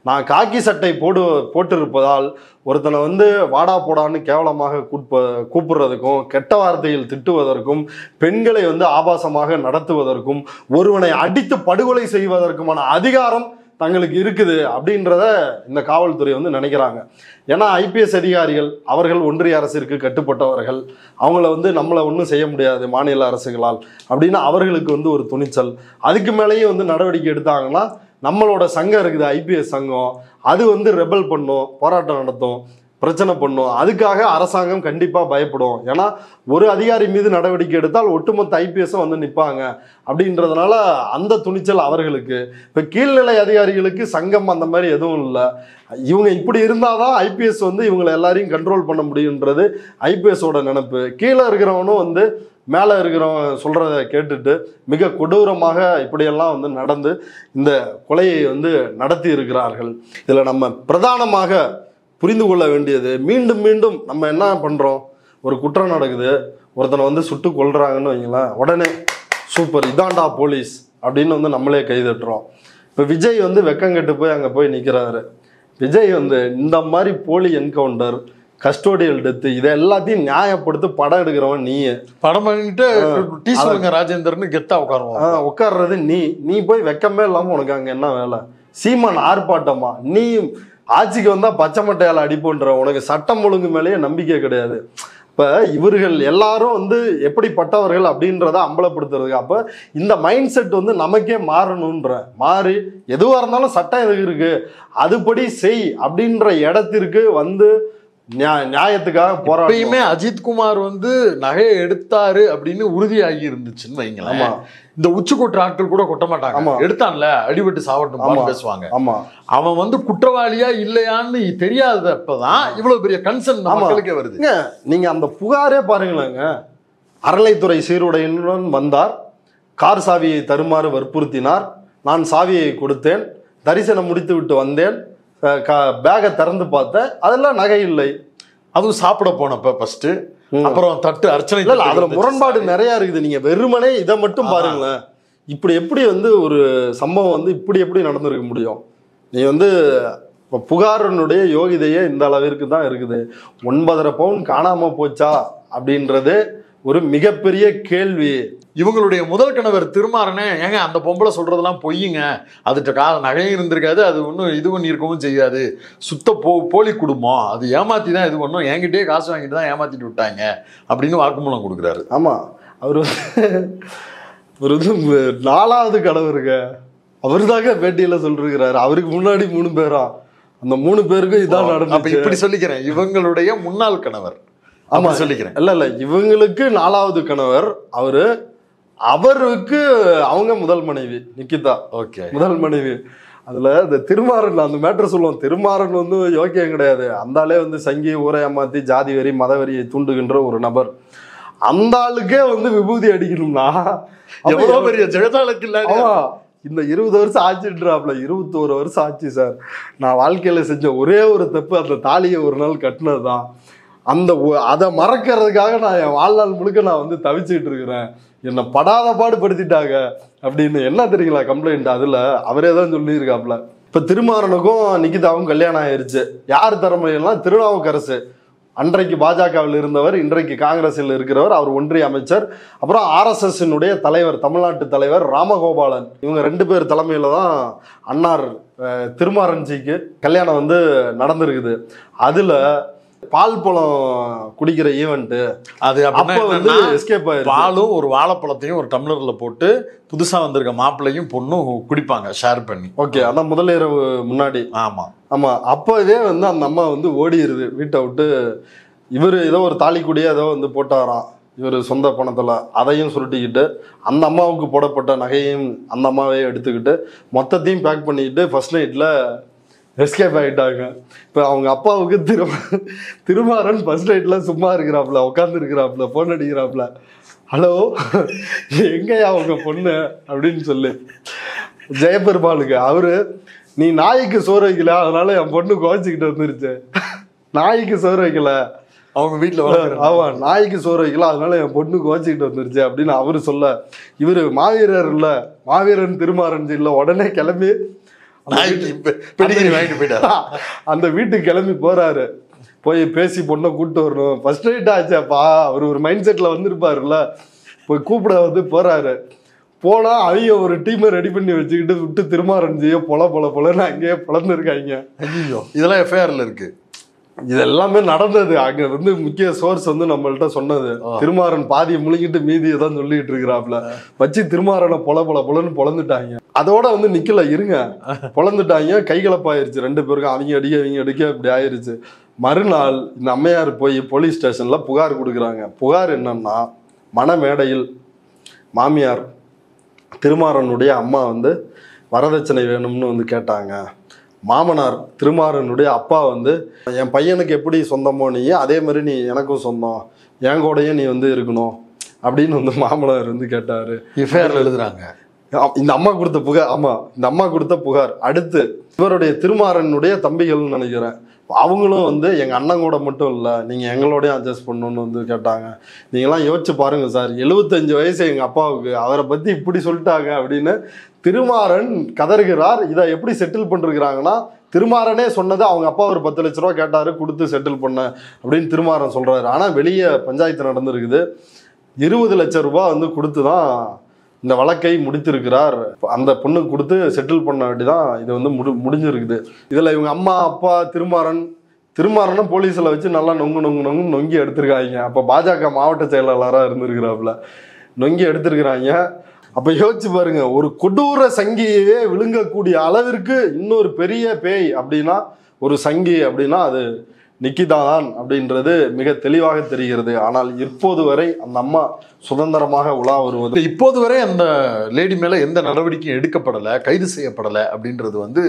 நான் காக்கி சட்டை போட்டிருப்பதால் ஒருத்தனை வந்து வாடா போடான்னு கேவலமாக கூப்பிடுறதுக்கும், கெட்ட வார்த்தையில் திட்டுவதற்கும், பெண்களை வந்து ஆபாசமாக நடத்துவதற்கும், ஒருவனை அடித்து படுகொலை செய்வதற்குமான அதிகாரம் தங்களுக்கு இருக்குது அப்படின்றத இந்த காவல்துறை வந்து நினைக்கிறாங்க. ஏன்னா ஐபிஎஸ் அதிகாரிகள் அவர்கள் ஒன்றிய அரசிற்கு கட்டுப்பட்டவர்கள், அவங்கள வந்து நம்மளை ஒன்றும் செய்ய முடியாது மாநில அரசுகளால் அப்படின்னு அவர்களுக்கு வந்து ஒரு துணிச்சல். அதுக்கு மேலேயும் வந்து நடவடிக்கை எடுத்தாங்கன்னா நம்மளோட சங்கம் இருக்குது ஐபிஎஸ் சங்கம், அது வந்து ரெபல் பண்ணும், போராட்டம் நடத்தும், பிரச்சனை பண்ணும். அதுக்காக அரசாங்கம் கண்டிப்பாக பயப்படும். ஏன்னா ஒரு அதிகாரி மீது நடவடிக்கை எடுத்தால் ஒட்டுமொத்த ஐபிஎஸும் வந்து நிற்பாங்க அப்படின்றதுனால அந்த துணிச்சல் அவர்களுக்கு. இப்போ கீழ்நிலை அதிகாரிகளுக்கு சங்கம் அந்த மாதிரி எதுவும் இல்லை. இவங்க இப்படி இருந்தால் தான் ஐபிஎஸ் வந்து இவங்களை எல்லாரையும் கண்ட்ரோல் பண்ண முடியுன்றது ஐபிஎஸோட நினைப்பு. கீழே இருக்கிறவனும் வந்து மேலே இருக்கிறவங்க சொல்கிறத கேட்டுட்டு மிக கொடூரமாக இப்படியெல்லாம் வந்து நடந்து இந்த கொலையை வந்து நடத்தி இருக்கிறார்கள். இதில் நம்ம பிரதானமாக புரிந்து கொள்ள வேண்டியது, மீண்டும் மீண்டும் நம்ம என்ன பண்ணுறோம், ஒரு குற்றம் நடக்குது, ஒருத்தனை வந்து சுட்டு கொல்றாங்கன்னு வைங்களேன், உடனே சூப்பர் இதாண்டா போலீஸ் அப்படின்னு வந்து நம்மளே கைதட்டுறோம். இப்போ விஜய் வந்து வெக்கங்கெட்டு போய் அங்கே போய் நிற்கிறாரு. விஜய் வந்து இந்த மாதிரி போலி என்கவுண்டர், கஸ்டோடியல் டெத்து, இதை எல்லாத்தையும் நியாயப்படுத்தி படம் எடுக்கிறவன் நீ. படம் பண்ணிட்டு டீ சொல்லுங்க ராஜேந்தர்னு கெத்தா உட்கார்றது நீ போய் வெக்கமே இல்லாமல் உனக்கு அங்கே என்ன வேலை? சீமான் ஆர்ப்பாட்டமா? நீ ஆட்சிக்கு வந்தால் பச்சை மட்டையால் அடிப்போன்ற உனக்கு சட்டம் ஒழுங்கு மேலேயே நம்பிக்கை கிடையாது. இப்போ இவர்கள் எல்லாரும் வந்து எப்படிப்பட்டவர்கள் அப்படின்றத அம்பலப்படுத்துறதுக்கு அப்போ இந்த மைண்ட் செட் வந்து நமக்கே மாறணுன்ற மாறி எதுவாக இருந்தாலும் சட்டம் எதுக்கு இருக்கு, அதுபடி செய் அப்படின்ற இடத்திற்கு வந்து நியாயத்துக்காக போராட்டமே. அஜித்குமார் வந்து நகையை எடுத்தாரு அப்படின்னு உறுதியாகி இருந்துச்சுன்னு வைங்களேன், இந்த உச்சி கொட்டுற ஆட்கள் கூட கொட்ட மாட்டாங்க. எடுத்தான்ல அடிபட்டு சாவட்டும் பேசுவாங்க. அவன் வந்து குற்றவாளியா இல்லையான்னு தெரியாதப்பதான் இவ்வளவு பெரிய கன்சர்ன் மக்களுக்கே வருது. நீங்க அந்த புகாரே பாருங்களேங்க, அறளைத்துறை சீருடையுடன் வந்தார், கார் சாவியை தருமாறு வற்புறுத்தினார், நான் சாவியை கொடுத்தேன், தரிசனம் முடித்து விட்டு வந்தேன், பேகை திறந்து பார்த்தேன், அதெல்லாம் நகை இல்லை. அதுவும் சாப்பிட போனப்ப ஃபர்ஸ்ட், அப்புறம் தட்டு அர்ச்சனை. இல்லை, அதுல முரண்பாடு நிறைய இருக்குது. நீங்க வெறுமனே இதை மட்டும் பாருங்களேன், இப்படி எப்படி வந்து ஒரு சம்பவம் வந்து இப்படி எப்படி நடந்திருக்க முடியும்? நீ வந்து புகாரனுடைய யோகிதையே இந்த அளவிற்கு தான் இருக்குது. 9.5 பவுன் காணாம போச்சா அப்படின்றது ஒரு மிகப்பெரிய கேள்வி. இவங்களுடைய முதல் கணவர் திருமாறனே, ஏங்க அந்த பொம்பளை சொல்றதெல்லாம் பொய்யுங்க, அதுட்ட நகையும் இருந்திருக்காது, அது ஒன்றும் இது பண்ணி இருக்கவும் செய்யாது, சுத்த போலி குடும்பம், அது ஏமாத்தி தான் இது பண்ணும், என்கிட்டயே காசு வாங்கிட்டு தான் ஏமாத்திட்டு விட்டாங்க அப்படின்னு வாக்குமூலம் கொடுக்குறாரு. ஆமா, அவர் ஒரு வந்து 4வது கணவருங்க, அவர் தாங்க பேட்டியில சொல்லிருக்கிறாரு. அவருக்கு முன்னாடி 3 பேரா, அந்த 3 பேருக்கும் இதான் நடந்து. இப்படி சொல்லிக்கிறேன், இவங்களுடைய முன்னாள் கணவர். ஆமா சொல்லிக்கிறேன். இல்ல இவங்களுக்கு 4வது கணவர் அவருக்கு அவங்க முதல் மனைவி நிக்கிதா. ஓகே, முதல் மனைவி. அதுல இந்த திருமாறன் அந்த மேட்டர் சொல்லுவோம். திருமாறன் வந்து யோக்கியம் கிடையாது, அந்த ஆளே வந்து சங்கி ஊரை ஏமாத்தி ஜாதி வரி மத வரியை தூண்டுகின்ற ஒரு நபர். அந்த ஆளுக்கே வந்து விபூதி அடிக்கணும்னா எவ்வளவு பெரிய ஜெகதாளுக்கு இல்ல. இந்த 20 வருஷம் ஆச்சுன்றாப்ல, 21 வருஷம் ஆச்சு சார். நான் வாழ்க்கையில செஞ்ச ஒரே ஒரு தப்பு அந்த தாலியை ஒரு நாள் கட்டினதுதான். அதை மறக்கிறதுக்காக நான் என் வாழ்நாள் முழுக்க நான் வந்து தவிச்சுக்கிட்டு இருக்கிறேன், என்னை படாத பாடுபடுத்திட்டாங்க அப்படின்னு. என்ன தெரியுங்களா கம்ப்ளைண்ட்? அதுல அவரே தான் சொல்லியிருக்காப்ல. இப்ப திருமாறனுக்கும் நிக்கிதாவும் கல்யாணம் ஆயிருச்சு. யார் திறமையெல்லாம்? திருநாவுக்கரசு அன்றைக்கு பாஜகவில் இருந்தவர், இன்றைக்கு காங்கிரஸில் இருக்கிறவர், அவர் ஒன்றிய அமைச்சர். அப்புறம் ஆர்எஸ்எஸ்னுடைய தலைவர், தமிழ்நாட்டு தலைவர் ராமகோபாலன். இவங்க 2 பேர் தலைமையில தான் அன்னார் திருமாரஞ்சிக்கு கல்யாணம் வந்து நடந்திருக்குது. அதுல பால் பழம் குடிக்கிற ஈவெண்ட் அது அப்ப வந்து எஸ்கேப் ஆயிருக்கு. பாலும் ஒரு வாழைப்பழத்தையும் ஒரு டம்ளர்ல போட்டு புதுசா வந்திருக்க மாப்பிள்ளையும் பொண்ணும் குடிப்பாங்க ஷேர் பண்ணி. ஓகே, அதான் முதல் இரவு முன்னாடி. ஆமா ஆமா, அப்பவே வந்து அந்த அம்மா வந்து ஓடிடுது வீட்டை விட்டு. இவர் ஏதோ ஒரு தாலிக்குடியே ஏதோ வந்து போட்டாராம் இவர் சொந்த பணத்துல, அதையும் சுருட்டிக்கிட்டு அந்த அம்மாவுக்கு போடப்பட்ட நகையும் அந்த அம்மாவே எடுத்துக்கிட்டு மொத்தத்தையும் பேக் பண்ணிக்கிட்டு ஃபர்ஸ்ட் நைட்ல எஸ்கேப் ஆகிட்டாங்க. இப்போ அவங்க அப்பாவுக்கு திருமாறன் ஃபர்ஸ்ட் நைட்ல சும்மா இருக்கிறாப்புல, உட்காந்து இருக்கிறாப்புல, ஃபோன் அடிக்கிறாப்புல, ஹலோ எங்கயா அவங்க பொண்ணு அப்படின்னு சொல்லி ஜெயபெருமாளுக்கு. அவரு, நீ நாய்க்கு சோறு வைக்கல அதனால என் பொண்ணு குறைச்சிக்கிட்டு வந்துருச்சு, நாய்க்கு சோறு வைக்கல அவங்க வீட்டுல, ஆமா நாய்க்கு சோறு வைக்கல அதனால என் பொண்ணு குறைச்சிக்கிட்டு வந்துருச்சு அப்படின்னு அவரு சொல்ல, இவரு மாவீரர் இல்ல, மாவீரன் திருமாறன் இல்ல, உடனே கிளம்பி அந்த வீட்டுக்கு கிளம்பி போறாரு. போய் பேசி பொண்ணை கூப்பிட்டு வரணும், ஃபர்ஸ்ட் நைட் ஆச்சாப்பா, அவர் ஒரு மைண்ட் செட்ல வந்திருப்பாருல்ல, போய் கூப்பிட வந்து போறாரு. போனா அவங்க ஒரு டீமை ரெடி பண்ணி வச்சுக்கிட்டு விட்டு திருமாரஞ்சியோ பொலன்னு அங்கேயே பொழந்துருக்காங்க. ஐயோ, இதெல்லாம் எஃப்ஐஆர்ல இருக்கு. இது எல்லாமே நடந்தது. அங்க வந்து முக்கிய சோர்ஸ் வந்து நம்மள்ட்ட சொன்னது. திருமாறன் பாதியை முழுங்கிட்டு மீதியை தான் சொல்லிட்டு இருக்கிறாப்ல வச்சு திருமாறனை பொலன்னு பொழந்துட்டாங்க. அதோட வந்து நிக்கல, இருங்க, பொழந்துட்டாங்க. கைகலப்பாயிருச்சு 2 பேருக்கும், அவங்க அடிக்க இப்படி ஆயிருச்சு. மறுநாள் இந்த அம்மையார் போய் போலீஸ் ஸ்டேஷன்ல புகார் கொடுக்குறாங்க. புகார் என்னன்னா, மணமேடையில் மாமியார் திருமாறனுடைய அம்மா வந்து வரதட்சணை வேணும்னு வந்து கேட்டாங்க. மாமனார் திருமாறனுடைய அப்பா வந்து, என் பையனுக்கு எப்படி சொந்தமோ நீ அதே மாதிரி நீ எனக்கும் சொந்தம், என் கூடயே நீ வந்து இருக்கணும் அப்படின்னு வந்து மாமனார் வந்து கேட்டாரு. எஃப்ஐஆர்ல எழுதுறாங்க. இந்த அம்மா கொடுத்த புகார். ஆமா, இந்த அம்மா கொடுத்த புகார். அடுத்து இவருடைய திருமாறனுடைய தம்பிகள்னு நினைக்கிறேன், அவங்களும் வந்து எங்க அண்ணன் கூட மட்டும் இல்லை, நீங்க எங்களோடய அட்ஜஸ்ட் பண்ணணும்னு வந்து கேட்டாங்க. நீங்களாம் யோசிச்சு பாருங்க சார், 75 வயசு எங்க அப்பாவுக்கு, அவரை பத்தி இப்படி சொல்லிட்டாங்க அப்படின்னு திருமாறன் கதறுகிறார். இதை எப்படி செட்டில் பண்ணிருக்கிறாங்கன்னா, திருமாறனே சொன்னது அவங்க அப்பா ஒரு 10 லட்ச ரூபா கேட்டாரு, கொடுத்து செட்டில் பண்ண அப்படின்னு திருமாறன் சொல்றாரு. ஆனா வெளியே பஞ்சாயத்து நடந்திருக்குது. 20 லட்சம் ரூபாய் வந்து கொடுத்துதான் இந்த வழக்கை முடித்திருக்கிறார். அந்த பொண்ணுக்கு கொடுத்து செட்டில் பண்ண வேண்டிதான் இது வந்து முடிஞ்சிருக்குது. இதுல இவங்க அம்மா அப்பா திருமாறனும் போலீஸ்ல வச்சு நல்லா நொங்கி எடுத்திருக்காங்க. அப்ப பாஜக மாவட்ட செயலாளராக இருந்திருக்கிறாப்புல, நொங்கி எடுத்திருக்கிறாங்க. அப்ப யோசிச்சு பாருங்க, ஒரு கொடூர சங்கியவே விழுங்கக்கூடிய அளவிற்கு இன்னொரு பெரிய பேய் அப்படின்னா, ஒரு சங்கி அப்படின்னா அது நிக்கிதா தான் அப்படின்றது மிக தெளிவாக தெரிகிறது. ஆனால் இப்போது வரை அந்த அம்மா சுதந்திரமாக உலா வருவது, இப்போது வரை அந்த லேடி மேல எந்த நடவடிக்கையும் எடுக்கப்படலை, கைது செய்யப்படலை அப்படின்றது வந்து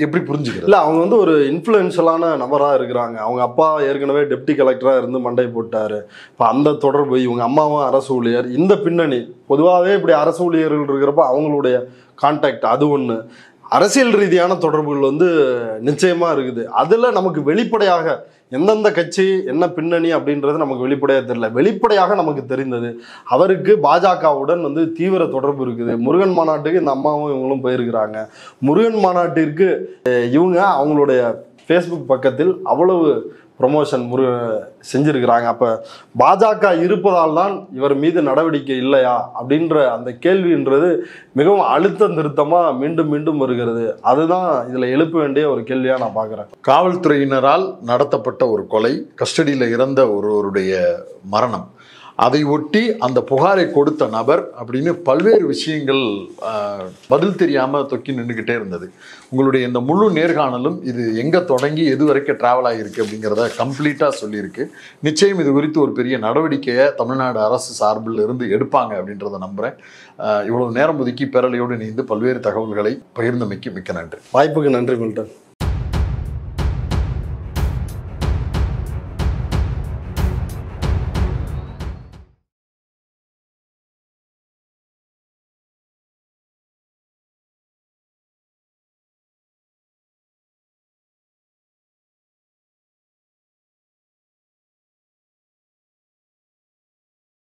எப்படி புரிஞ்சுக்கிறது? இல்லை, அவங்க வந்து ஒரு இன்ஃப்ளூயன்ஷியலான நபராக இருக்கிறாங்க. அவங்க அப்பா ஏற்கனவே டெப்டி கலெக்டராக இருந்து மண்டை போட்டார். இப்போ அந்த தொடர்பு, இவங்க அம்மாவும் அரசு ஊழியர், இந்த பின்னணி பொதுவாகவே இப்படி அரசு ஊழியர்கள் இருக்கிறப்ப அவங்களுடைய கான்டாக்ட் அது ஒன்று. அரசியல் ரீதியான தொடர்புகள் வந்து நிச்சயமாக இருக்குது. அதில் நமக்கு வெளிப்படையாக எந்தெந்த கட்சி என்ன பின்னணி அப்படின்றது நமக்கு வெளிப்படையாக தெரியல. வெளிப்படையாக நமக்கு தெரிந்தது, அவருக்கு பாஜகவுடன் வந்து தீவிர தொடர்பு இருக்குது. முருகன் மாநாட்டுக்கு இந்த அம்மாவும் இவங்களும் போயிருக்கிறாங்க. முருகன் மாநாட்டிற்கு இவங்க அவங்களுடைய ஃபேஸ்புக் பக்கத்தில் அவ்வளவு ப்ரொமோஷன் செஞ்சிருக்கிறாங்க. அப்போ பாஜக இருப்பதால் தான் இவர் மீது நடவடிக்கை இல்லையா அப்படின்ற அந்த கேள்வின்றது மிகவும் அழுத்தம் திருத்தமாக மீண்டும் மீண்டும் வருகிறது. அதுதான் இதில் எழுப்ப வேண்டிய ஒரு கேள்வியாக நான் பார்க்குறேன். காவல்துறையினரால் நடத்தப்பட்ட ஒரு கொலை, கஸ்டடியில் இறந்த ஒருவருடைய மரணம், அதை ஒட்டி அந்த புகாரை கொடுத்த நபர் அப்படின்னு பல்வேறு விஷயங்கள் பதில் தெரியாமல் தொக்கி நின்றுக்கிட்டே இருந்தது. உங்களுடைய இந்த முழு நேர்காணலும் இது எங்கே தொடங்கி எது வரைக்கும் ட்ராவல் ஆகியிருக்கு அப்படிங்கிறத கம்ப்ளீட்டாக சொல்லியிருக்கு. நிச்சயம் இது குறித்து ஒரு பெரிய நடவடிக்கையை தமிழ்நாடு அரசு சார்பில் இருந்து எடுப்பாங்க அப்படின்றத நம்புகிறேன். இவ்வளவு நேரம் ஒதுக்கி பேரலையோடு இணைந்து பல்வேறு தகவல்களை பகிர்ந்தமைக்கு மிக்க நன்றி. வாய்ப்புக்கு நன்றி மில்டன்.